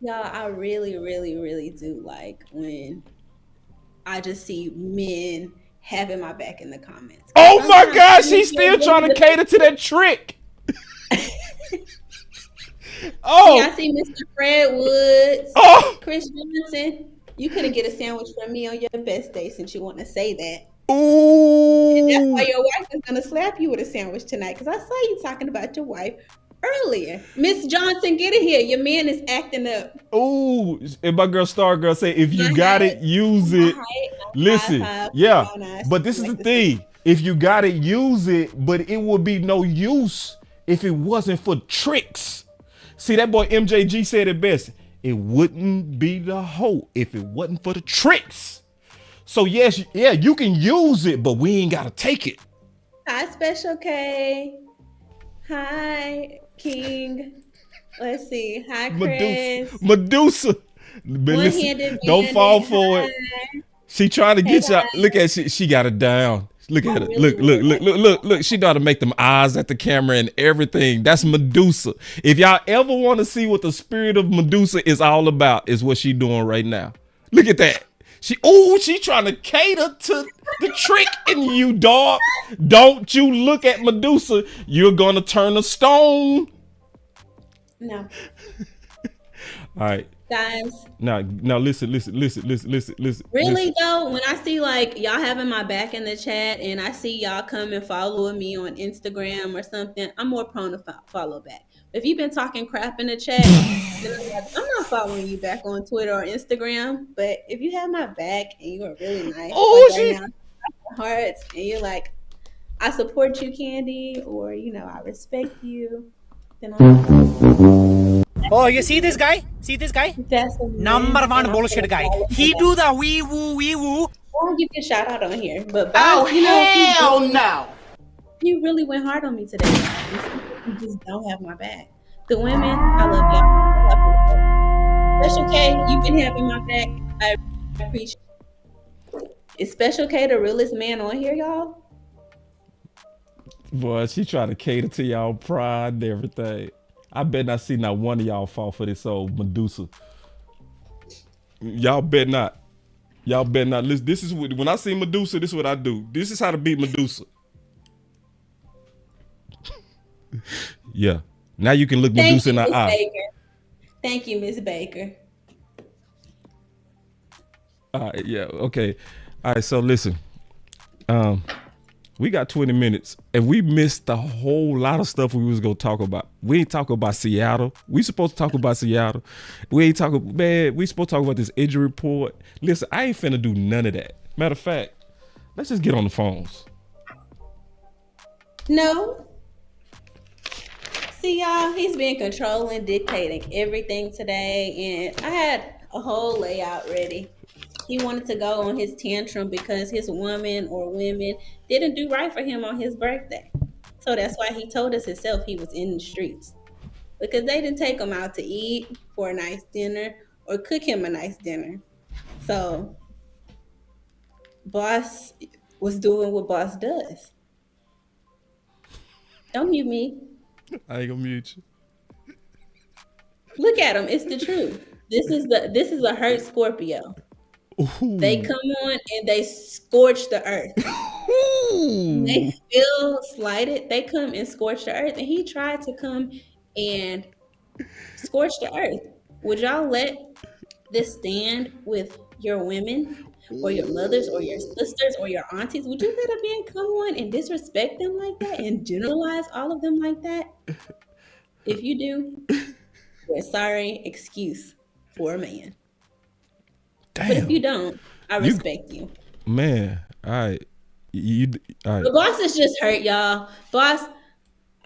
Y'all, I really, really, really do like when I just see men having my back in the comments. Oh my God, she's still trying to cater to that trick. Oh, I see Mr. Fred Woods, Chris Johnson. You couldn't get a sandwich from me on your best day since you want to say that. And that's why Ooh. your wife is gonna slap you with a sandwich tonight. Because I saw you talking about your wife earlier. Miss Johnson, get in here. Your man is acting up. Ooh. And my girl Star Girl say, if you My got height, it, use my it. height, Listen, 5'5", yeah. brown eyes, But this is the like the sea. thing. If you got it, use it. But it would be no use if it wasn't for tricks. See, that boy MJG said it best. It wouldn't be the hoe if it wasn't for the tricks. So yes, yeah, you can use it, but we ain't gotta take it. Hi, Special K. Hi, King. Let's see. Hi, Chris. Medusa. But listen, One-handed don't fall bandit. for it. Hi. She trying to Hey, get y'all. guys. Look at she got it down. Look at I it. really Look. She know how to make them eyes at the camera and everything. That's Medusa. If y'all ever want to see what the spirit of Medusa is all about, is what she doing right now. Look at that. She trying to cater to the trick in you, dog. Don't you look at Medusa. You're gonna turn a stone. No. All right. Guys. Now listen. Really though, when I see like y'all having my back in the chat and I see y'all come and follow me on Instagram or something, I'm more prone to follow back. If you've been talking crap in the chat, then I'm not following you back on Twitter or Instagram. But if you have my back and you are really nice, right now, hearts, and you're like, I support you, Candy, or I respect you, then I'm. Oh, you see this guy? See this guy? That's Number one bullshit guy. He do the wee woo. I'll give you a shout out on here, but Oh, hell no! You really went hard on me today. You just don't have my back. The women, I love y'all. Special K, you've been having my back. I appreciate it. Is Special K the realest man on here, y'all? Boy, she trying to cater to y'all pride and everything. I bet not see not one of y'all fall for this old Medusa. Y'all bet not. Listen, this is when I see Medusa, this is what I do. This is how to beat Medusa. Yeah. Now you can look Medusa in the eye. Baker. Thank you, Miss Baker. All right, yeah, okay. All right, so listen. We got 20 minutes and we missed a whole lot of stuff we was gonna talk about. We ain't talking about Seattle. We supposed to talk about Seattle. We ain't talking, man, we supposed to talk about this injury report. Listen, I ain't finna do none of that. Matter of fact, let's just get on the phones. No. See, y'all, he's been controlling, dictating everything today, and I had a whole layout ready. He wanted to go on his tantrum because his woman or women didn't do right for him on his birthday. So that's why he told us himself he was in the streets. Because they didn't take him out to eat for a nice dinner or cook him a nice dinner. So Boss was doing what Boss does. Don't mute me. I ain't gonna mute you. Look at him. It's the truth. This is a hurt Scorpio. Ooh. They come on and they scorch the earth. They feel slighted. They come and scorch the earth. And he tried to come and scorch the earth. Would y'all let this stand with your women or your mothers or your sisters or your aunties? Would you let a man come on and disrespect them like that and generalize all of them like that? If you do, you're a sorry excuse for a man. Damn. But if you don't, I respect you. Man, all right. All right. The Boss is just hurt, y'all. Boss,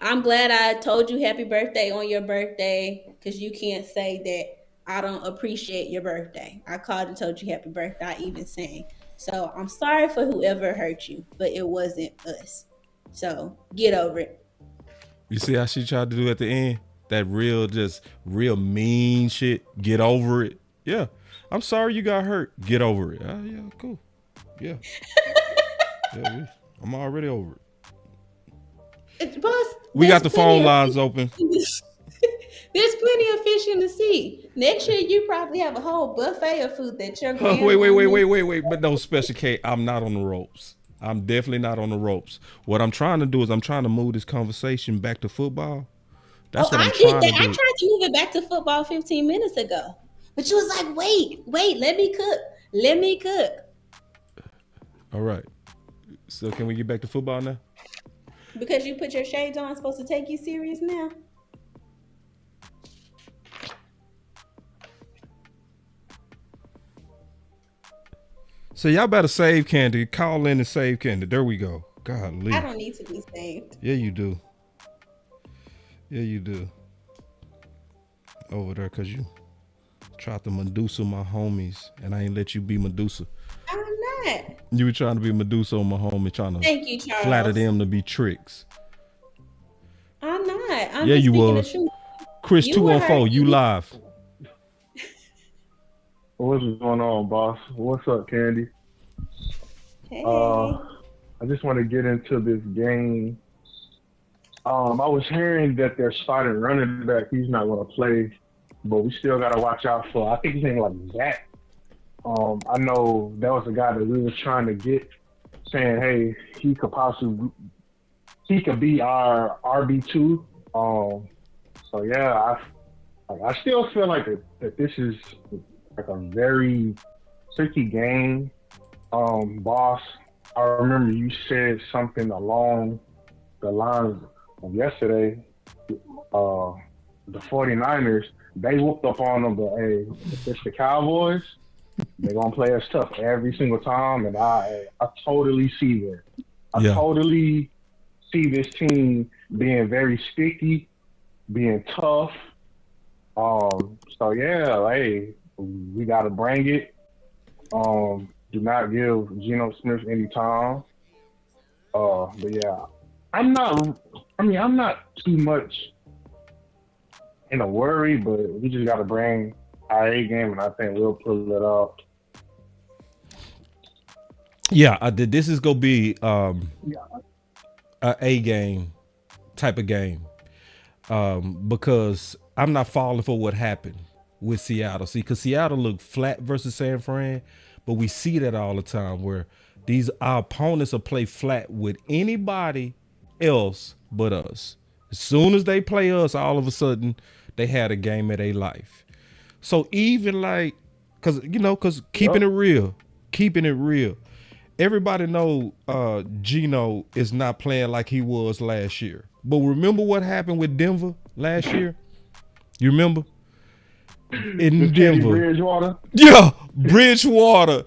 I'm glad I told you happy birthday on your birthday because you can't say that I don't appreciate your birthday. I called and told you happy birthday. I even sang. So I'm sorry for whoever hurt you, but it wasn't us. So get over it. You see how she tried to do at the end? That real mean shit. Get over it. Yeah. I'm sorry you got hurt. Get over it. Yeah, cool. Yeah. I'm already over it. Boss, we got the phone lines open. There's plenty of fish in the sea. Next year, you probably have a whole buffet of food that you're going to wait. But no, Special K, I'm not on the ropes. I'm definitely not on the ropes. What I'm trying to do is I'm trying to move this conversation back to football. That's what I'm trying to do. I tried to move it back to football 15 minutes ago. But you was like, wait, let me cook. All right. So can we get back to football now? Because you put your shades on, I'm supposed to take you serious now? So y'all better save Candy. Call in and save Candy. There we go. Golly. I don't need to be saved. Yeah, you do. Yeah, you do. Over there, because you tried to Medusa my homies, and I ain't let you be Medusa. I'm not. You were trying to be Medusa on my homie, trying to Thank you, Charles. flatter them to be tricks. I'm not. I'm Yeah, just you speaking was. the truth. Chris You 214, were. you live. What's going on, boss? What's up, Candy? Hey. I just want to get into this game. I was hearing that their starting running back, he's not going to play, but we still got to watch out for, I think his name like Zach. I know that was a guy that we was trying to get, saying, hey, he could be our RB2. So yeah, I still feel like that this is like a very tricky game. Boss, I remember you said something along the lines of yesterday. The 49ers, they whooped up on them, but hey, if it's the Cowboys, they're going to play us tough every single time, and I totally see that. I totally see this team being very sticky, being tough. So yeah, hey, we got to bring it. Do not give Geno Smith any time. But yeah, I'm not too much in a worry, but we just got to bring our A game, and I think we'll pull it off. Yeah, this is gonna be a A game type of game, because I'm not falling for what happened with Seattle. See, because Seattle looked flat versus San Fran, but we see that all the time where our opponents will play flat with anybody else but us. As soon as they play us, all of a sudden they had a game of their life. So even like, because keeping it real. Everybody know Geno is not playing like he was last year. But remember what happened with Denver last year? You remember? In Denver. Bridgewater? Yeah, Bridgewater.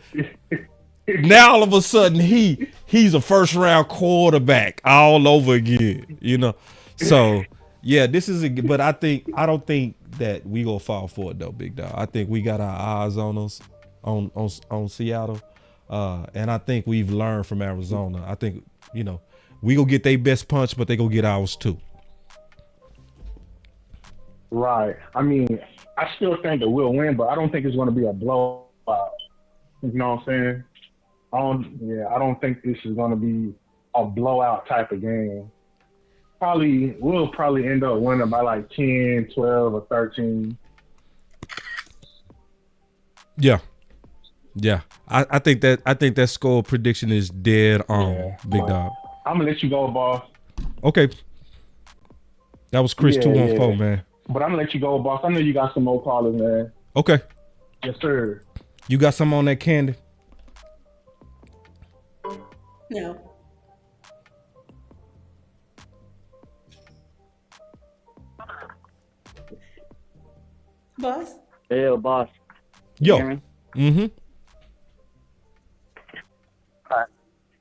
Now all of a sudden he's a first round quarterback all over again, So yeah, this is but I don't think that we gonna fall for it though, big dog. I think we got our eyes on us on Seattle. And I think we've learned from Arizona. I think, we gonna get their best punch, but they gonna get ours too. Right. I mean, I still think that we'll win, but I don't think it's going to be a blowout. You know what I'm saying? I don't think this is going to be a blowout type of game. We'll probably end up winning by like 10, 12, or 13. Yeah. Yeah. I think that score prediction is dead on, big dog. I'm gonna let you go, boss. Okay. That was Chris 214, man. But I'm gonna let you go, boss. I know you got some more callers, man. Okay. Yes, sir. You got some on that Candy? No. Boss? Hey, yo, boss. Yo. You hear me? Mm-hmm.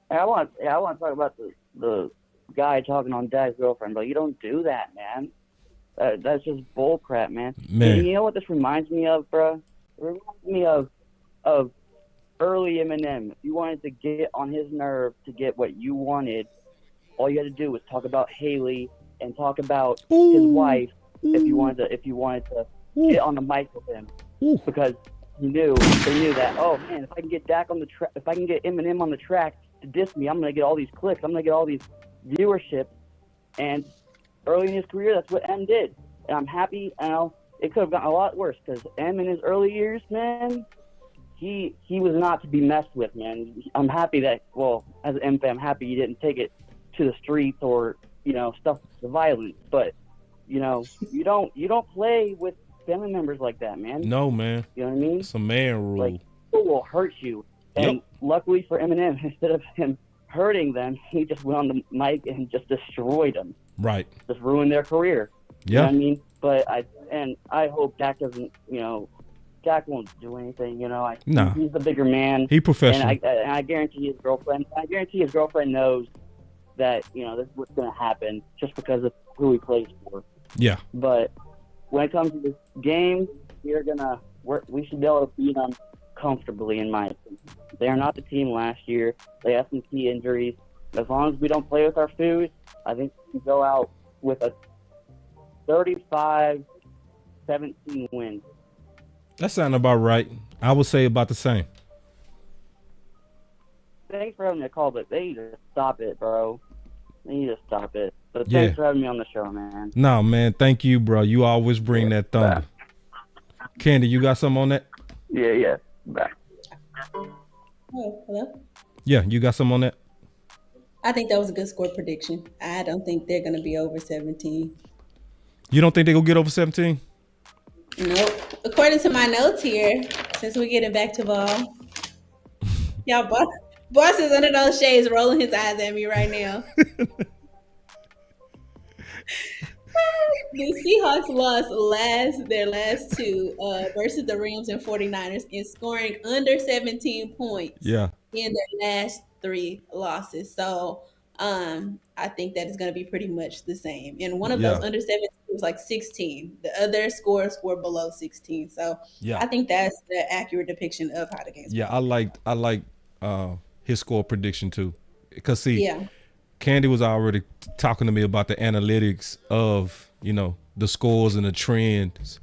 Hey, I want to talk about the guy talking on Dad's girlfriend, but you don't do that, man. That's just bull crap, man. Man. You know what this reminds me of, bro? It reminds me of early Eminem. If you wanted to get on his nerve to get what you wanted, all you had to do was talk about Haley and talk about his wife. If you wanted to get on the mic with him, because they knew that. Oh man, if I can get Dak on the track, if I can get Eminem on the track to diss me, I'm gonna get all these clicks. I'm gonna get all these viewership. And early in his career, that's what M did. And I'm happy. It could have gotten a lot worse because M in his early years, man, he was not to be messed with, man. I'm happy that, as an M fan, I'm happy you didn't take it to the streets or stuff the violence. But you don't play with family members like that, man. No, man. You know what I mean? It's a man rule. Like, people will hurt you. And luckily for Eminem, instead of him hurting them, he just went on the mic and just destroyed them. Right. Just ruined their career. Yeah. You know what I mean? But I hope Dak doesn't, Dak won't do anything, Nah. He's the bigger man. He professional. And I guarantee his girlfriend knows that, this is what's going to happen just because of who he plays for. Yeah. But when it comes to this game, we should be able to beat them comfortably, in my opinion. They're not the team last year. They have some key injuries. As long as we don't play with our food, I think we can go out with a 35-17 win. That sounds about right. I would say about the same. Thanks for having me a call, but they need to stop it, bro. They need to stop it. But Yeah. thanks for having me on the show, man. No, man. Thank you, bro. You always bring that thunder. Candy, you got something on that? Yeah. Back. Oh, hello? Yeah, you got something on that? I think that was a good score prediction. I don't think they're going to be over 17. You don't think they're going to get over 17? Nope. According to my notes here, since we're getting back to ball, y'all, boss is under those shades rolling his eyes at me right now. The Seahawks lost their last two versus the Rams and 49ers in scoring under 17 points in their last three losses. So I think that is going to be pretty much the same. And one of those under 17 was like 16. The other scores were below 16. So I think that's the accurate depiction of how the game's I like his score prediction too. Because Candy was already talking to me about the analytics of, the scores and the trends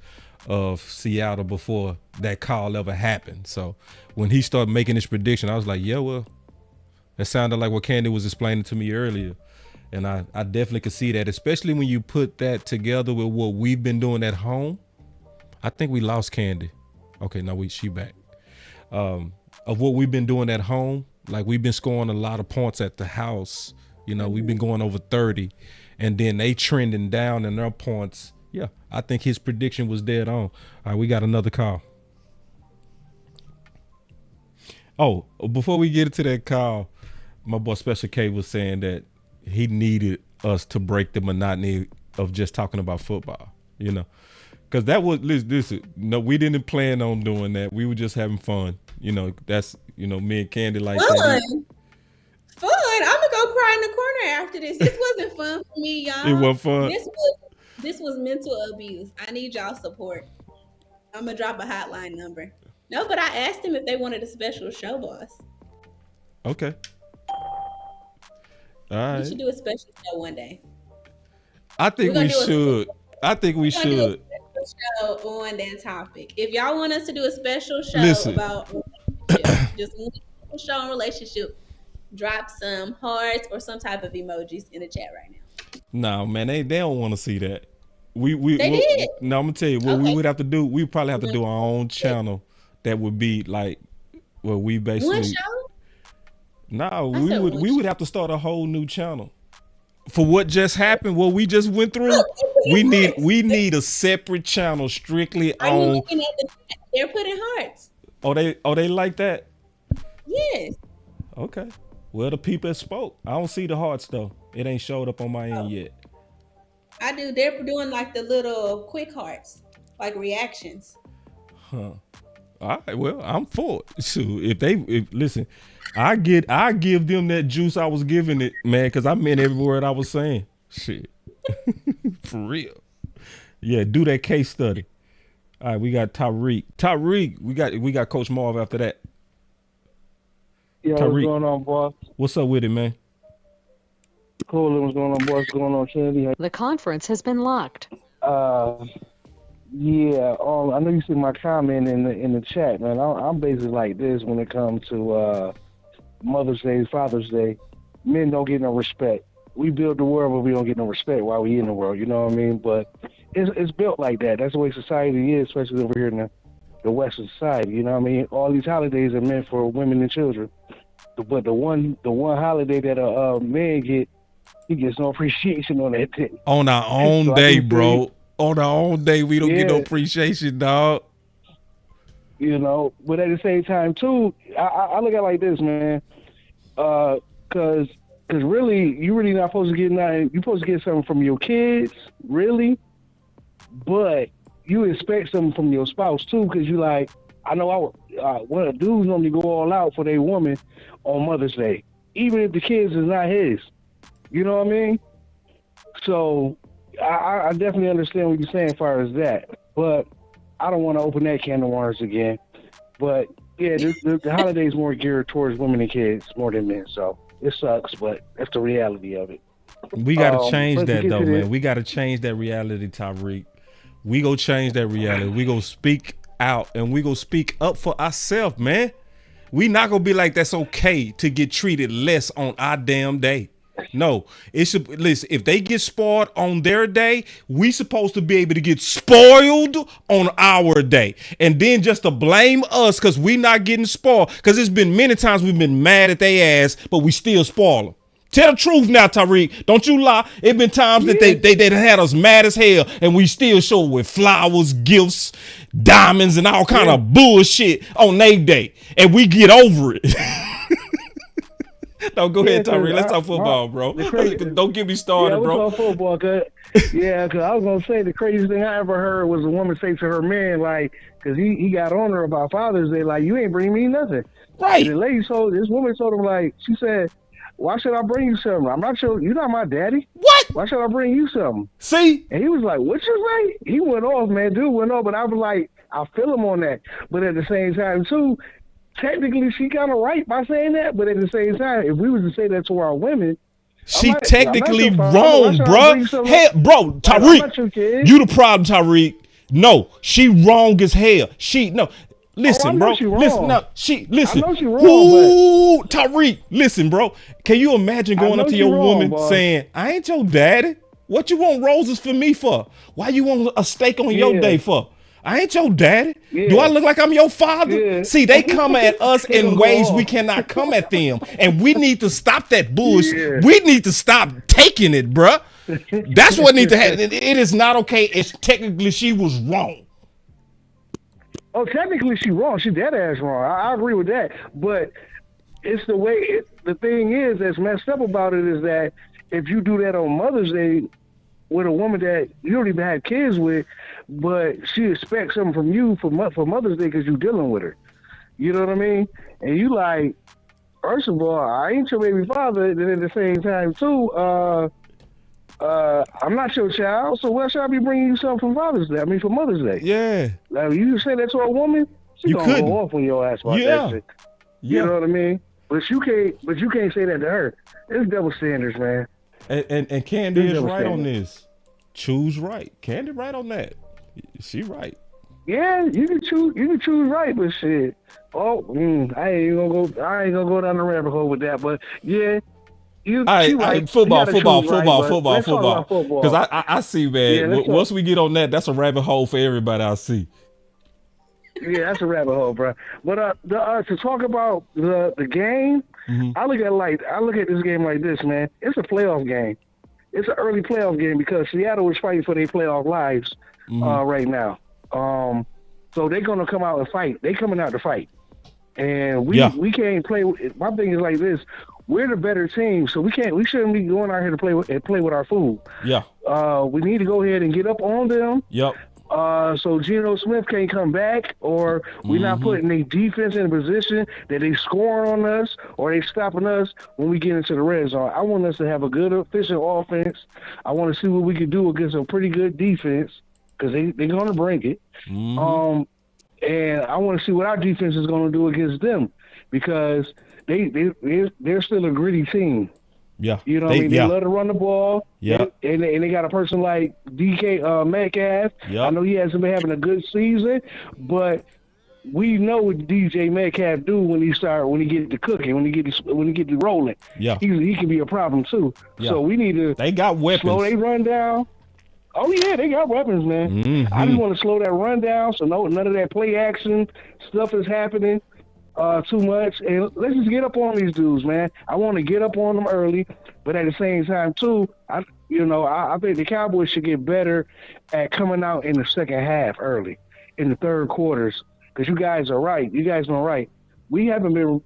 of Seattle before that call ever happened. So when he started making his prediction, I was like, that sounded like what Candy was explaining to me earlier. And I definitely could see that, especially when you put that together with what we've been doing at home. I think we lost Candy. Okay, now she back. Of what we've been doing at home, like we've been scoring a lot of points at the house. We've been going over 30, and then they trending down in their points. Yeah, I think his prediction was dead on. All right, we got another call. Oh, before we get into that call, my boy Special K was saying that he needed us to break the monotony of just talking about football, because that was, listen, no, we didn't plan on doing that. We were just having fun. That's, me and Candy like that. Fun. I'm gonna go cry in the corner after this. This wasn't fun for me, y'all. It wasn't fun. This was mental abuse. I need y'all support. I'm gonna drop a hotline number. No, but I asked them if they wanted a special show, boss. Okay. All right. We should do a special show one day. I think we should. I think we should. Do a special show on that topic. If y'all want us to do a special show about just a show on relationship, drop some hearts or some type of emojis in the chat right now. No, man, they don't want to see that. They did. No, I'm gonna tell you what we would have to do. We probably have to do our own channel that would be like where we basically. One show? No, we would have to start a whole new channel for what just happened. What we just went through. We need a separate channel strictly on. Are you looking at the chat? They're putting hearts. Oh, they like that. Yes. Okay. Well, the people that spoke. I don't see the hearts though. It ain't showed up on my end yet. I do. They're doing like the little quick hearts, like reactions. Huh. All right. Well, I'm for it. So listen, I give them that juice I was giving it, man, because I meant every word I was saying. Shit. For real. Yeah, do that case study. All right, we got Tyreek. We got Coach Marv after that. Yeah, Tyreek. what's going on, boss? What's up with it, man? Cool. What's going on, boss? What's going on, Candy? The conference has been locked. Yeah. I know you see my comment in the chat, man. I'm basically like this when it comes to Mother's Day, Father's Day. Men don't get no respect. We build the world, but we don't get no respect while we in the world. You know what I mean? But it's built like that. That's the way society is, especially over here in the Western society. You know what I mean? All these holidays are meant for women and children. But the one holiday that a man get, he gets no appreciation on that day. On our own day, bro. On our own day, we don't get no appreciation, dog. You know, but at the same time too, I look at it like this, man. Cause really, you really not supposed to get nothing. You're supposed to get something from your kids, really. But you expect something from your spouse too, because you like, I know one of the dudes normally go all out for their woman on Mother's Day, even if the kids is not his. You know what I mean? So I definitely understand what you're saying as far as that, but I don't want to open that can of worms again. But yeah, the holiday's more geared towards women and kids more than men, so it sucks, but that's the reality of it. We got to change that though, man. We got to change that reality, Tyreek. We go change that reality. We go speak out and we go speak up for ourselves, man. We not gonna be like that's okay to get treated less on our damn day. No, it should. Listen, if they get spoiled on their day, we supposed to be able to get spoiled on our day, and then just to blame us because we not getting spoiled. Because it's been many times we've been mad at their ass, but we still spoil them. Tell the truth now, Tyreek. Don't you lie. It's been times that they had us mad as hell, and we still show with flowers, gifts, diamonds, and all kind of bullshit on their day, and we get over it. No, go ahead, Tyreek. Let's talk football, bro. Don't get me started, bro. Let's talk football, cause I was gonna say the craziest thing I ever heard was a woman say to her man, like, cause he got on her about Father's Day, like, you ain't bring me nothing. Right. And the lady this woman told him, like, she said, why should I bring you something? I'm not sure. You're not my daddy. What? Why should I bring you something? See? And he was like, what you say? He went off, man. Dude went off, but I was like, I feel him on that. But at the same time, too, technically, she kind of right by saying that, but at the same time, if we was to say that to our women, she technically wrong, bro. Hey, bro, Tyreek, you the problem, Tyreek. No, she wrong as hell. Listen, bro. Listen, no, listen. I know she wrong, Ooh, Tyreek, listen, bro. Can you imagine going up to your woman saying, I ain't your daddy. What you want roses for me for? Why you want a steak on your day for? I ain't your daddy. Yeah. Do I look like I'm your father? Yeah. See, they come at us in ways we cannot come at them. And we need to stop that bullshit. Yeah. We need to stop taking it, bruh. That's what needs to happen. It is not okay. It's technically she was wrong. Oh, technically she wrong. She dead ass wrong. I agree with that. But it's the way, the thing is that's messed up about it is that if you do that on Mother's Day with a woman that you don't even have kids with, but she expects something from you for Mother's Day because you're dealing with her. You know what I mean? And you like, first of all, I ain't your baby father. Then at the same time, too, I'm not your child, so why should I be bringing you something for Mother's Day? Yeah. Like, you say that to a woman, she gonna go off on your ass about that shit. You know what I mean? But you can't say that to her. It's double standards, man. And Candy is right on this. Choose right. Candy right on that. She right. Yeah, you can choose right, but shit. Oh, I ain't gonna go down the rabbit hole with that. But yeah, football. Because I see, man. Once we get on that, that's a rabbit hole for everybody. I see. Yeah, that's a rabbit hole, bro. But to talk about the game, I look at this game like this, man. It's a playoff game. It's an early playoff game because Seattle is fighting for their playoff lives right now. So they're gonna come out and fight. They coming out to fight, and we can't play. My thing is like this: we're the better team, so we shouldn't be going out here to play with our food. Yeah. We need to go ahead and get up on them. Yep. So Geno Smith can't come back, or we're not putting a defense in a position that they score on us or they stopping us when we get into the red zone. I want us to have a good, efficient offense. I want to see what we can do against a pretty good defense because they're going to bring it. And I want to see what our defense is going to do against them because they're still a gritty team. Yeah, you know what I mean? They love to run the ball. Yeah, and they got a person like DK Metcalf. Yeah, I know he hasn't been having a good season, but we know what DJ Metcalf do when he get to cooking, when he get to rolling. Yeah, he can be a problem too. Yeah. So we need to. They got weapons. Slow they run down. Oh yeah, they got weapons, man. I just want to slow that run down so none of that play action stuff is happening. too much. And let's just get up on these dudes, man. I want to get up on them early, but at the same time, too, I think the Cowboys should get better at coming out in the second half early, in the third quarters, because you guys are right. You guys are right. We haven't been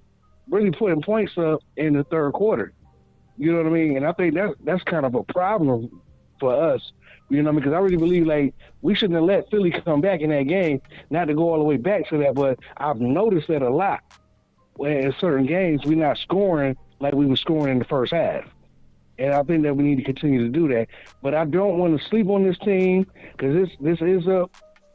really putting points up in the third quarter. You know what I mean? And I think that's kind of a problem for us. You know, because I really believe, like, we shouldn't have let Philly come back in that game, not to go all the way back to that, but I've noticed that a lot. Where in certain games, we're not scoring like we were scoring in the first half. And I think that we need to continue to do that. But I don't want to sleep on this team, because this is going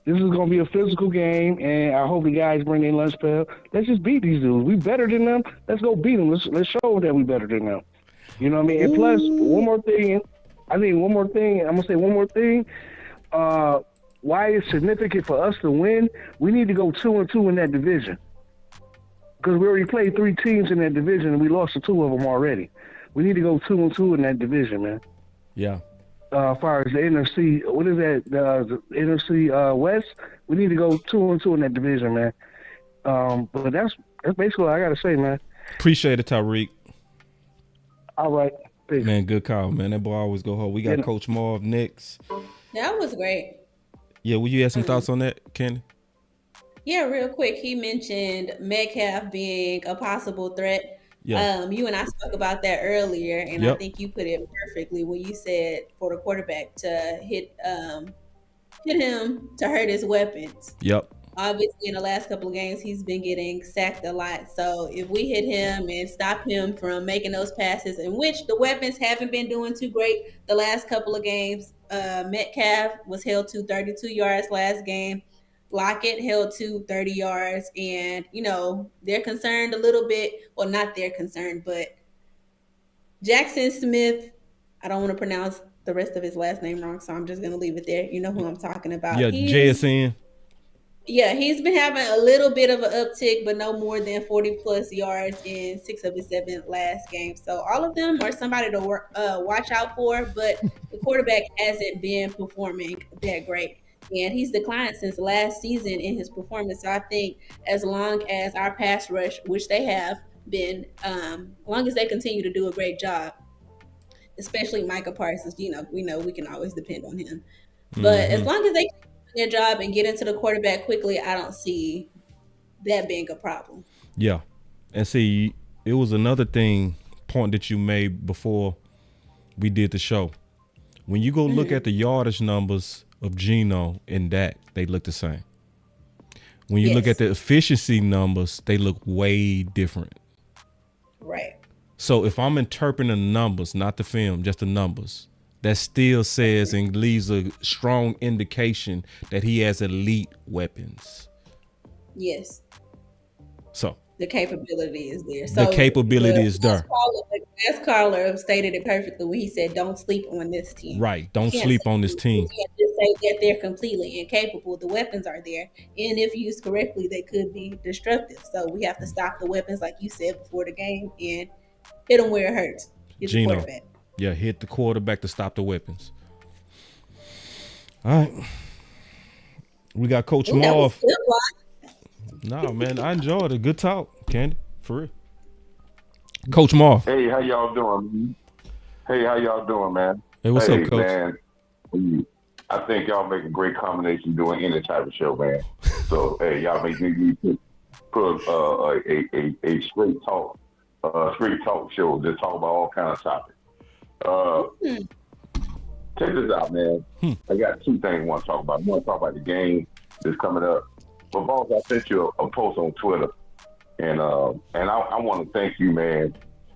to be a physical game, and I hope the guys bring their lunch pail. Let's just beat these dudes. We better than them. Let's go beat them. Let's show them that we better than them. You know what I mean? And plus, one more thing. I'm going to say one more thing. Why it's significant for us to win, we need to go 2-2 in that division. Because we already played 3 teams in that division, and we lost to 2 of them already. We need to go 2-2 in that division, man. Yeah. As far as the NFC, what is that? The NFC West, we need to go 2-2 in that division, man. But that's basically what I got to say, man. Appreciate it, Tyreek. All right. Peace. Man, good call, man. That boy always go home. We got Coach Marv next. That was great. Yeah, will you have some thoughts on that, Candy? Yeah, real quick. He mentioned Metcalf being a possible threat. Yeah. You and I spoke about that earlier, and Yep. I think you put it perfectly when you said for the quarterback to hit him to hurt his weapons. Yep. Obviously, in the last couple of games, he's been getting sacked a lot. So if we hit him and stop him from making those passes, in which the weapons haven't been doing too great the last couple of games, Metcalf was held to 32 yards last game. Lockett held to 30 yards. And, they're concerned a little bit. Well, not they're concerned, but Jackson Smith, I don't want to pronounce the rest of his last name wrong, so I'm just going to leave it there. You know who I'm talking about. Yeah, JSN. Yeah, he's been having a little bit of an uptick, but no more than 40-plus yards in 6 of his 7 last games. So all of them are somebody to watch out for, but the quarterback hasn't been performing that great. And he's declined since last season in his performance. So I think as long as our pass rush, which they have been, as long as they continue to do a great job, especially Micah Parsons, we know we can always depend on him. But as long as they their job and get into the quarterback quickly, I don't see that being a problem. Yeah. And see, it was another point that you made before we did the show. When you go look at the yardage numbers of Geno and Dak, they look the same. When you look at the efficiency numbers, they look way different. Right. So if I'm interpreting the numbers, not the film, just the numbers, that still says and leaves a strong indication that he has elite weapons. Yes. So the capability is there. So the capability is there. The last caller stated it perfectly when he said, "Don't sleep on this team." Right. Don't sleep on this team. You can't just say that they're completely incapable. The weapons are there, and if used correctly, they could be destructive. So we have to stop the weapons, like you said before the game, and hit them where it hurts. Hit the quarterback. Yeah, hit the quarterback to stop the weapons. All right. We got Coach Marv. No, man, I enjoyed it. Good talk, Candy. For real. Coach Marv. Hey, how y'all doing? Man? Hey, what's up, Coach? Man, I think y'all make a great combination doing any type of show, man. So, hey, y'all make me put a straight talk show. Just talk about all kinds of topics. Check this out, man. I got 2 things I want to talk about. I want to talk about the game that's coming up. But boss, I sent you a post on Twitter, and I want to thank you, man,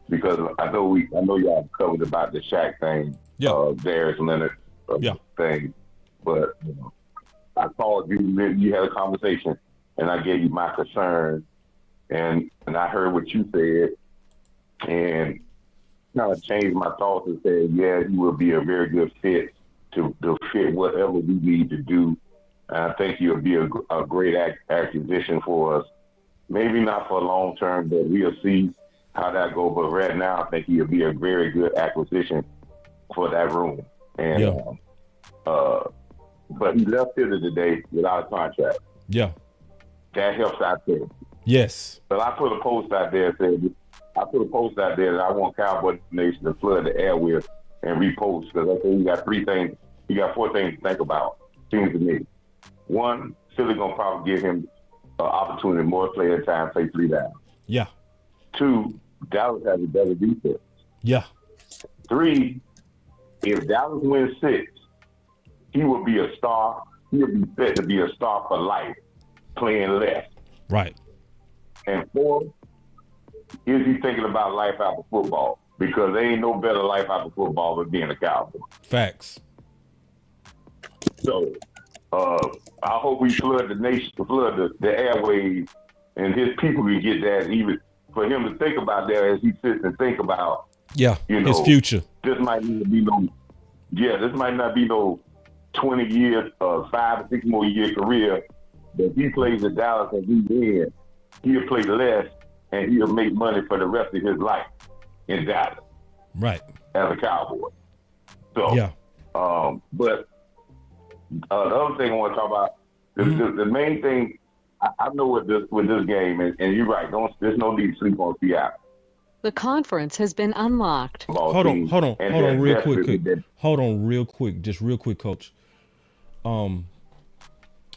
because I know y'all covered about the Shaq thing, Darius Leonard thing, but I called you. You had a conversation, and I gave you my concern, and I heard what you said, and kind of changed my thoughts and said, yeah, he will be a very good fit to fit whatever we need to do. And I think he'll be a great acquisition for us. Maybe not for long term, but we'll see how that goes. But right now, I think he'll be a very good acquisition for that room. And but he left here today without a contract. Yeah. That helps out there. Yes. But I put a post out there that I want Cowboy Nation to flood the airwaves and repost, because I think you got 4 things to think about. Seems to me. 1, Philly gonna probably give him an opportunity, more player time, play 3 downs. Yeah. 2, Dallas has a better defense. Yeah. 3, if Dallas wins 6, he will be a star. He'll be set to be a star for life, playing less. Right. And 4, is he thinking about life after football? Because there ain't no better life after football than being a Cowboy. Facts. So, I hope we flood the nation, flood the airwaves, and his people can get that. Even for him to think about that as he sits and think about, his future. This might not be no 20 years, 5 or 6 more year career. But if he plays at Dallas and he wins, he'll play less and he'll make money for the rest of his life in Dallas. Right. As a Cowboy. So, but the other thing I want to talk about, the main thing, I know with this game, and you're right, there's no need to sleep on Seattle. The conference has been unlocked. Hold on, real quick, just real quick, Coach.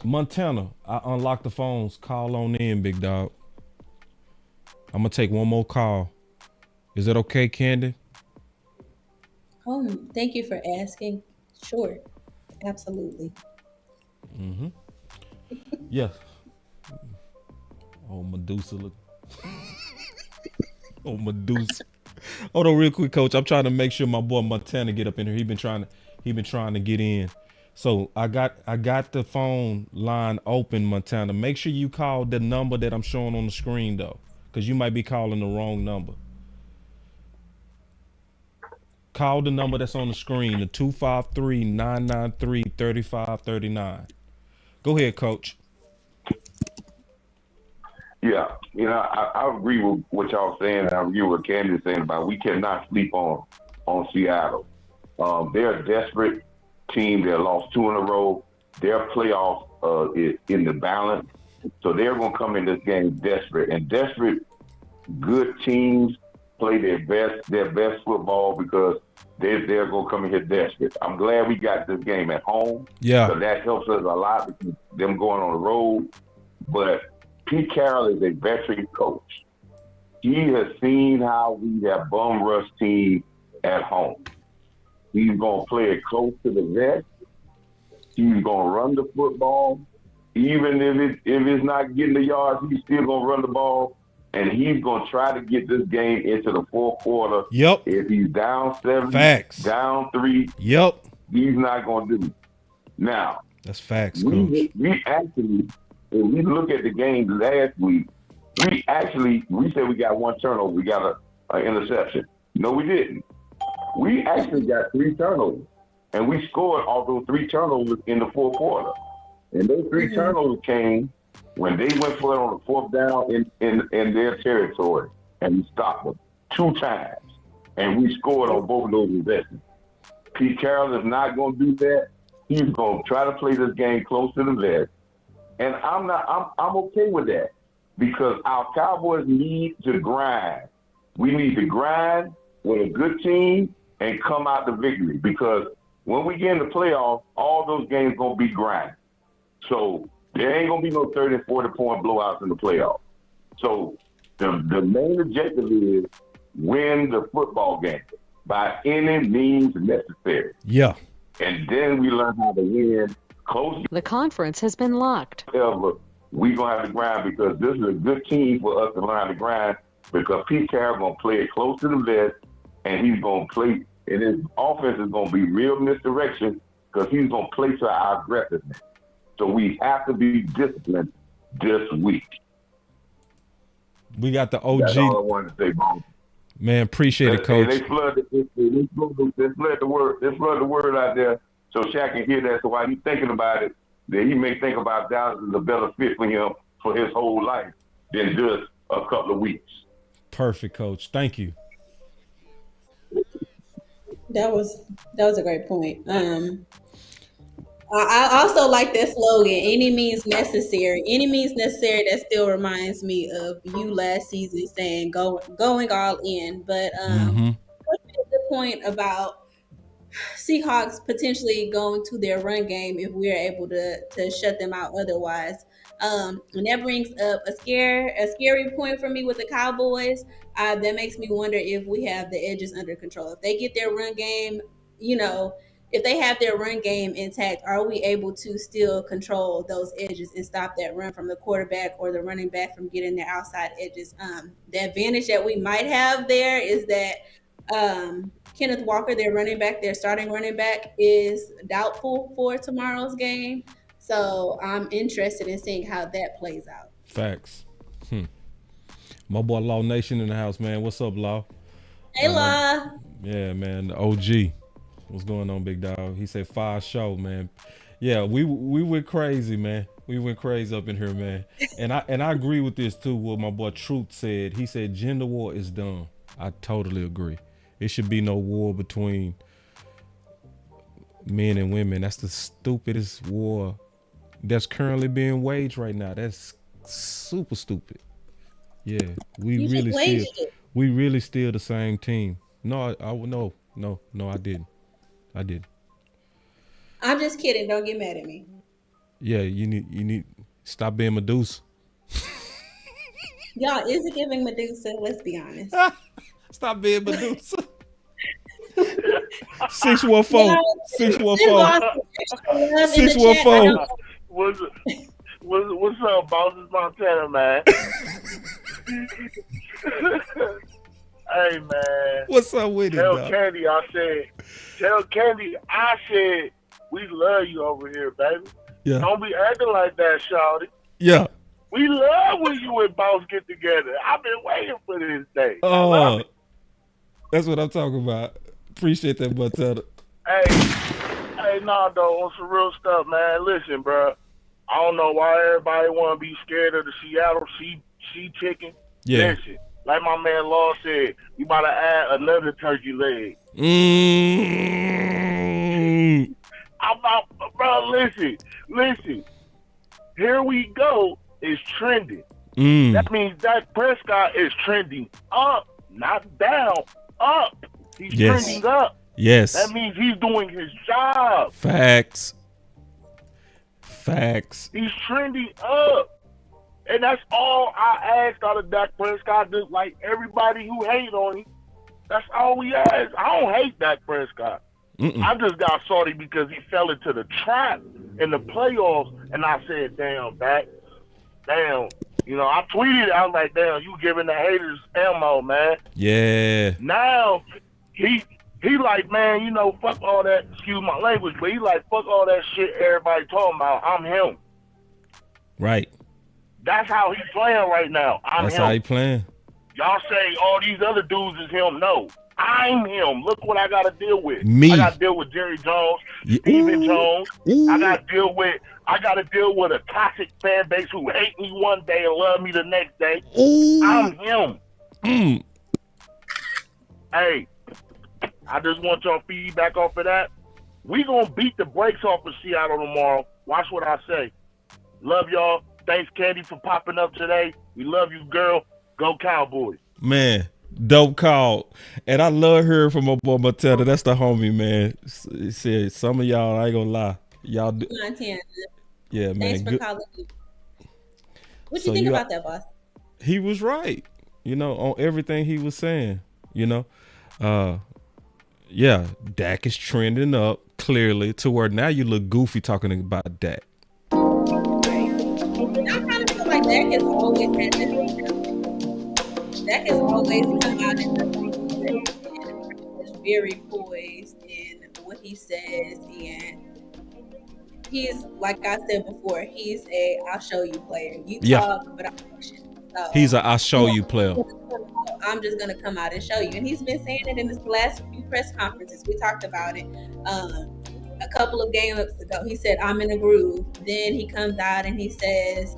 Montana, I unlocked the phones. Call on in, big dog. I'm gonna take one more call. Is that okay, Candy? Thank you for asking. Sure, absolutely. Mm-hmm. Yes. Oh, Medusa, look. Oh, Medusa. Hold on, real quick, Coach. I'm trying to make sure my boy Montana get up in here. He been trying to get in. So I got the phone line open, Montana. Make sure you call the number that I'm showing on the screen though, because you might be calling the wrong number. Call the number that's on the screen, the 253-993-3539. Go ahead, Coach. Yeah, I agree with what y'all saying, and I agree with what Candy's saying about we cannot sleep on Seattle. They're a desperate team. They lost 2 in a row. Their playoff is in the balance, so they're going to come in this game desperate. And desperate, good teams play their best football because they're going to come in here desperate. I'm glad we got this game at home. Yeah, so that helps us a lot because them going on the road. But Pete Carroll is a veteran coach. He has seen how we have bum rush team at home. He's going to play it close to the vest. He's going to run the football. Even if it's not getting the yards, he's still going to run the ball. And he's going to try to get this game into the 4th quarter. Yep. If he's down 7, facts. Down 3, yep, he's not going to do it. Now, that's facts, Coach. We actually, if we look at the game last week, we said we got 1 turnover. We got an interception. No, we didn't. We actually got 3 turnovers, and we scored all those 3 turnovers in the 4th quarter. And those 3 turnovers came when they went for it on the 4th down in their territory, and we stopped them 2 times, and we scored on both of those possessions. Pete Carroll is not going to do that. He's going to try to play this game close to the vest, and I'm okay with that because our Cowboys need to grind. We need to grind with a good team and come out the victory because when we get in the playoffs, all those games going to be grinding. So there ain't going to be no 30 and 40 point blowouts in the playoffs. So the main objective is win the football game by any means necessary. Yeah. And then we learn how to win close. The conference has been locked. We're going to have to grind because this is a good team for us to learn how to grind because Pete Carroll going to play it close to the vest and he's going to play, and his offense is going to be real misdirection because he's going to play to our aggressiveness. So we have to be disciplined this week. We got the OG. That's all I wanted to say, Bones. Man, appreciate it, Coach. They flood the word out there so Shaq can hear that. So while he's thinking about it, that he may think about Dallas is a better fit for him for his whole life than just a couple of weeks. Perfect, Coach. Thank you. That was a great point. I also like that slogan, any means necessary. Any means necessary, that still reminds me of you last season saying going all in. But Mm-hmm. a good point about Seahawks potentially going to their run game if we're able to shut them out otherwise. And that brings up a scary point for me with the Cowboys. That makes me wonder if we have the edges under control. If they get their run game, if they have their run game intact, are we able to still control those edges and stop that run from the quarterback or the running back from getting their outside edges? The advantage that we might have there is that Kenneth Walker, their starting running back, is doubtful for tomorrow's game. So I'm interested in seeing how that plays out. Facts. My boy Law Nation in the house, man. What's up, Law? Hey, Law. Yeah, man. The OG. What's going on, big dog? He said 5 show, man. Yeah, we went crazy, man. We went crazy up in here, man. And I agree with this too. What my boy Truth said. He said gender war is done. I totally agree. It should be no war between men and women. That's the stupidest war that's currently being waged right now. That's super stupid. Yeah, we really still the same team. No, I didn't. I'm just kidding. Don't get mad at me. Yeah, you need stop being Medusa. Y'all, is it giving Medusa? Let's be honest. Stop being Medusa. 614. 614. 614. What's up, boss? It's Montana, man. Hey, man. What's up with it, Tell dog? Candy I said, we love you over here, baby. Yeah. Don't be acting like that, shawty. Yeah. We love when you and boss get together. I've been waiting for this day. Oh, that's what I'm talking about. Appreciate that, Montana. Hey, nah, though, on some real stuff, man. Listen, bro. I don't know why everybody want to be scared of the Seattle sea chicken. Yeah. Listen, like my man Law said, we about to add another turkey leg. Bro, listen. Here we go. It's trending. That means Dak Prescott is trending up, not down. Up. He's trending up. Yes. That means he's doing his job. Facts. He's trending up. And that's all I ask out of Dak Prescott. Just like everybody who hate on him. That's all we ask. I don't hate Dak Prescott. I just got salty because he fell into the trap in the playoffs. And I said, damn, Dak. Damn. You know, I tweeted, I was like, damn, you giving the haters ammo, man. Yeah. Now, he like, man, you know, fuck all that, excuse my language, but he like, fuck all that shit everybody talking about. I'm him. Right. That's how he's playing right now. That's how he playing. Y'all say all these other dudes is him. No. I'm him. Look what I got to deal with. Me. I got to deal with Jerry Jones, Steven Jones. I got to deal with a toxic fan base who hate me one day and love me the next day. I'm him. Hey, I just want y'all feedback off of that. We gonna beat the brakes off of Seattle tomorrow. Watch what I say. Love y'all. Thanks, Candy, for popping up today. We love you, girl. Go Cowboys. Man, dope call. And I love hearing from my boy Matilda. That's the homie, man. He said some of y'all, I ain't gonna lie. Y'all do. Montana. Yeah, man. Thanks for calling me. What you think about that, boss? He was right, you know, on everything he was saying, you know. Yeah, Dak is trending up clearly to where now you look goofy talking about Dak. I kind of feel like Dak has always had this. Dak has always come out and is very poised in what he says, and he's, like I said before, he's a I'll show you player. You talk, but I'm action. So, he's a I'll show you player. I'm just gonna come out and show you, and he's been saying it in his last few press conferences. We talked about it a couple of games ago. He said, "I'm in a groove." Then he comes out and he says,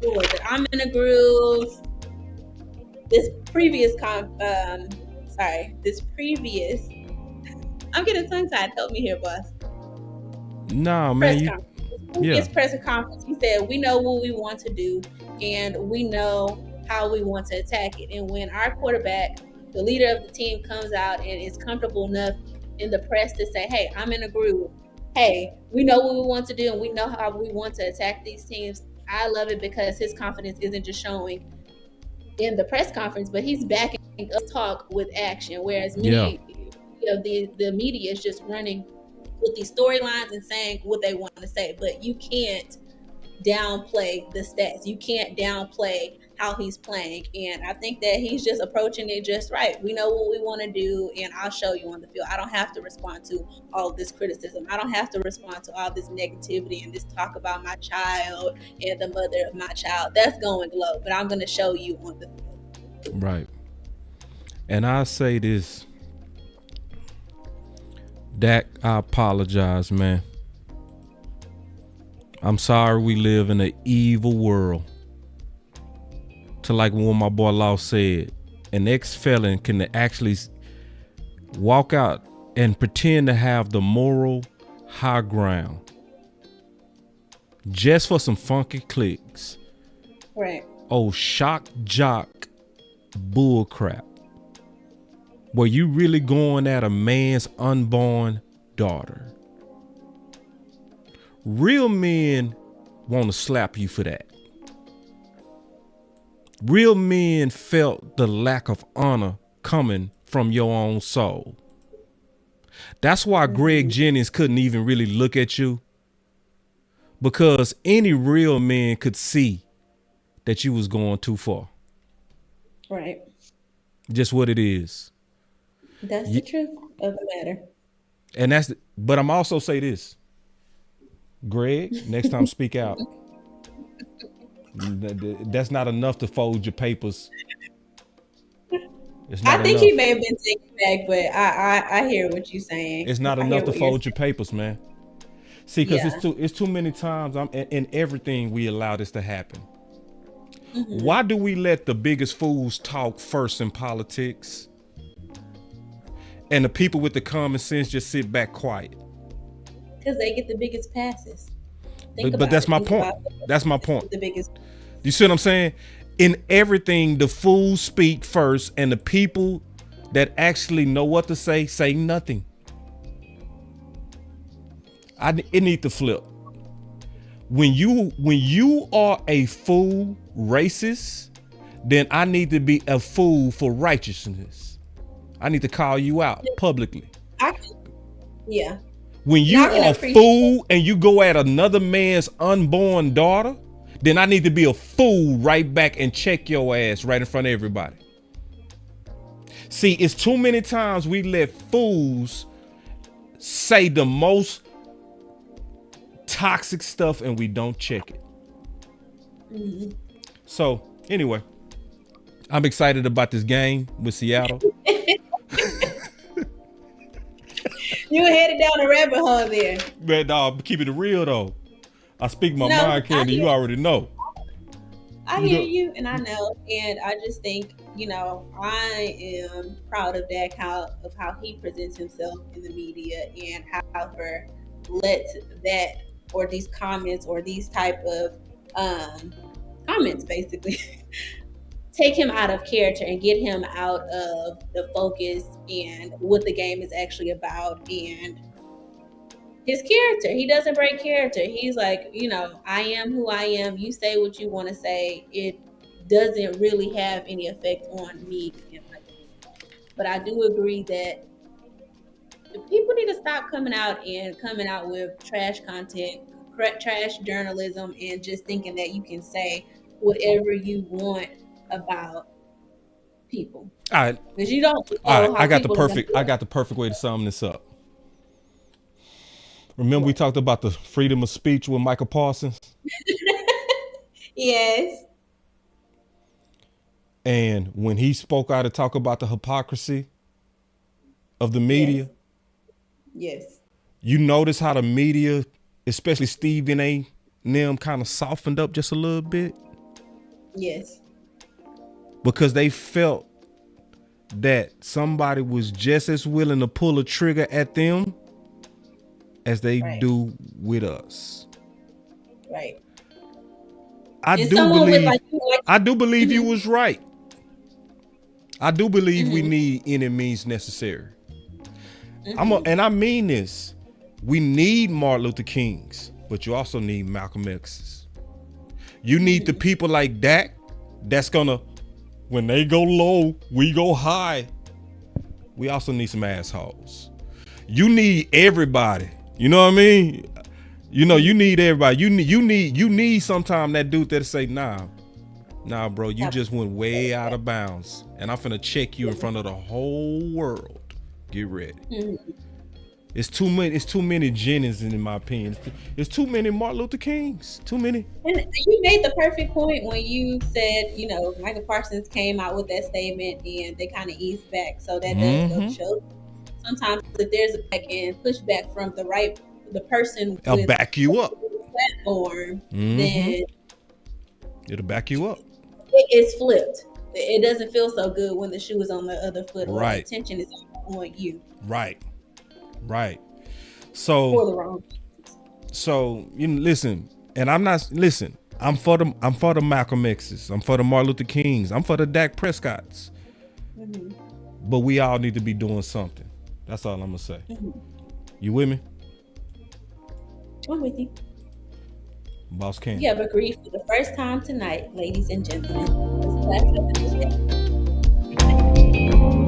"What was it? I'm in a groove." This previous, I'm getting tongue tied. Help me here, boss. No, press man. conference. His press conference, he said, "We know what we want to do, and we know how we want to attack it." And when our quarterback, the leader of the team, comes out and is comfortable enough in the press to say, "Hey, I'm in a groove. Hey, we know what we want to do, and we know how we want to attack these teams." I love it because his confidence isn't just showing in the press conference, but he's backing up talk with action. Whereas many of the media is just running with these storylines and saying what they want to say, but you can't downplay the stats. You can't downplay how he's playing. And I think that he's just approaching it just right. We know what we want to do, and I'll show you on the field. I don't have to respond to all of this criticism. I don't have to respond to all this negativity and this talk about my child and the mother of my child. That's going low, but I'm going to show you on the field. Right. And I say this, Dak, I apologize, man. I'm sorry we live in an evil world. To like what my boy Law said, an ex-felon can actually walk out and pretend to have the moral high ground just for some funky clicks. Right. Oh, shock jock bull crap. Were you really going at a man's unborn daughter? Real men want to slap you for that. Real men felt the lack of honor coming from your own soul. That's why Greg Jennings couldn't even really look at you, because any real man could see that you was going too far. Right. Just what it is. That's the truth of the matter. And but I'm also say this, Greg, next time speak out. That's not enough to fold your papers. I think he may have been taken back, but I hear what you're saying. It's not enough to fold your papers, man. See, because it's too many times in everything we allow this to happen. Mm-hmm. Why do we let the biggest fools talk first in politics, and the people with the common sense just sit back quiet? Because they get the biggest passes. But that's my point. That's my point. The biggest. You see what I'm saying? In everything, the fools speak first, and the people that actually know what to say nothing. It need to flip. When you are a fool racist, then I need to be a fool for righteousness. I need to call you out publicly. Yeah. When you are a fool and you go at another man's unborn daughter, then I need to be a fool right back and check your ass right in front of everybody. See, it's too many times we let fools say the most toxic stuff and we don't check it. Mm-hmm. So anyway, I'm excited about this game with Seattle. You headed down a rabbit hole there. Man, dog, keep it real though. I speak my mind, Candy. You already know. I hear you, and I know, and I just think, I am proud of Dak, of how he presents himself in the media, and however let that or these comments or these type of comments basically take him out of character and get him out of the focus and what the game is actually about and his character. He doesn't break character. He's like, I am who I am. You say what you want to say. It doesn't really have any effect on me. But I do agree that people need to stop coming out with trash content, trash journalism, and just thinking that you can say whatever you want about people. All right. Because you don't know all right, how I got the perfect way to sum this up. Remember we talked about the freedom of speech with Michael Parsons? Yes. And when he spoke out to talk about the hypocrisy of the media. Yes. You notice how the media, especially Stephen A. and them, kind of softened up just a little bit? Yes. Because they felt that somebody was just as willing to pull a trigger at them as they Right. do with us. Right. I And do someone with, believe like, you, like, I do believe you Mhm. was right. I do believe we Mhm. need any means necessary. Mhm. And I mean this. We need Martin Luther Kings, but you also need Malcolm X's. You need the people like Dak that's gonna, when they go low, we go high. We also need some assholes. You need everybody. You know what I mean? You know, you need everybody. You need sometime that dude that'll say, nah, bro, you just went way out of bounds. And I'm finna check you in front of the whole world. Get ready. Mhm. It's too many Jennings in my opinion. It's too many Martin Luther Kings. Too many. And you made the perfect point when you said, you know, Michael Parsons came out with that statement and they kind of eased back. So that does go to show. Sometimes if there's a back end pushback from the person I'll with back you up. the platform, Mhm. then It'll back you up. it's flipped. It doesn't feel so good when the shoe is on the other foot or Right. attention is on you. Right. For So the wrong. you listen, and I'm for the Malcolm X's. I'm for the Martin Luther Kings. I'm for the Dak Prescotts. Mhm. But we all need to be doing something. That's all I'm gonna say. Mhm. You with me? I'm with you. Boss Cam. You have agreed for the first time tonight, ladies and gentlemen. Let's clap it up.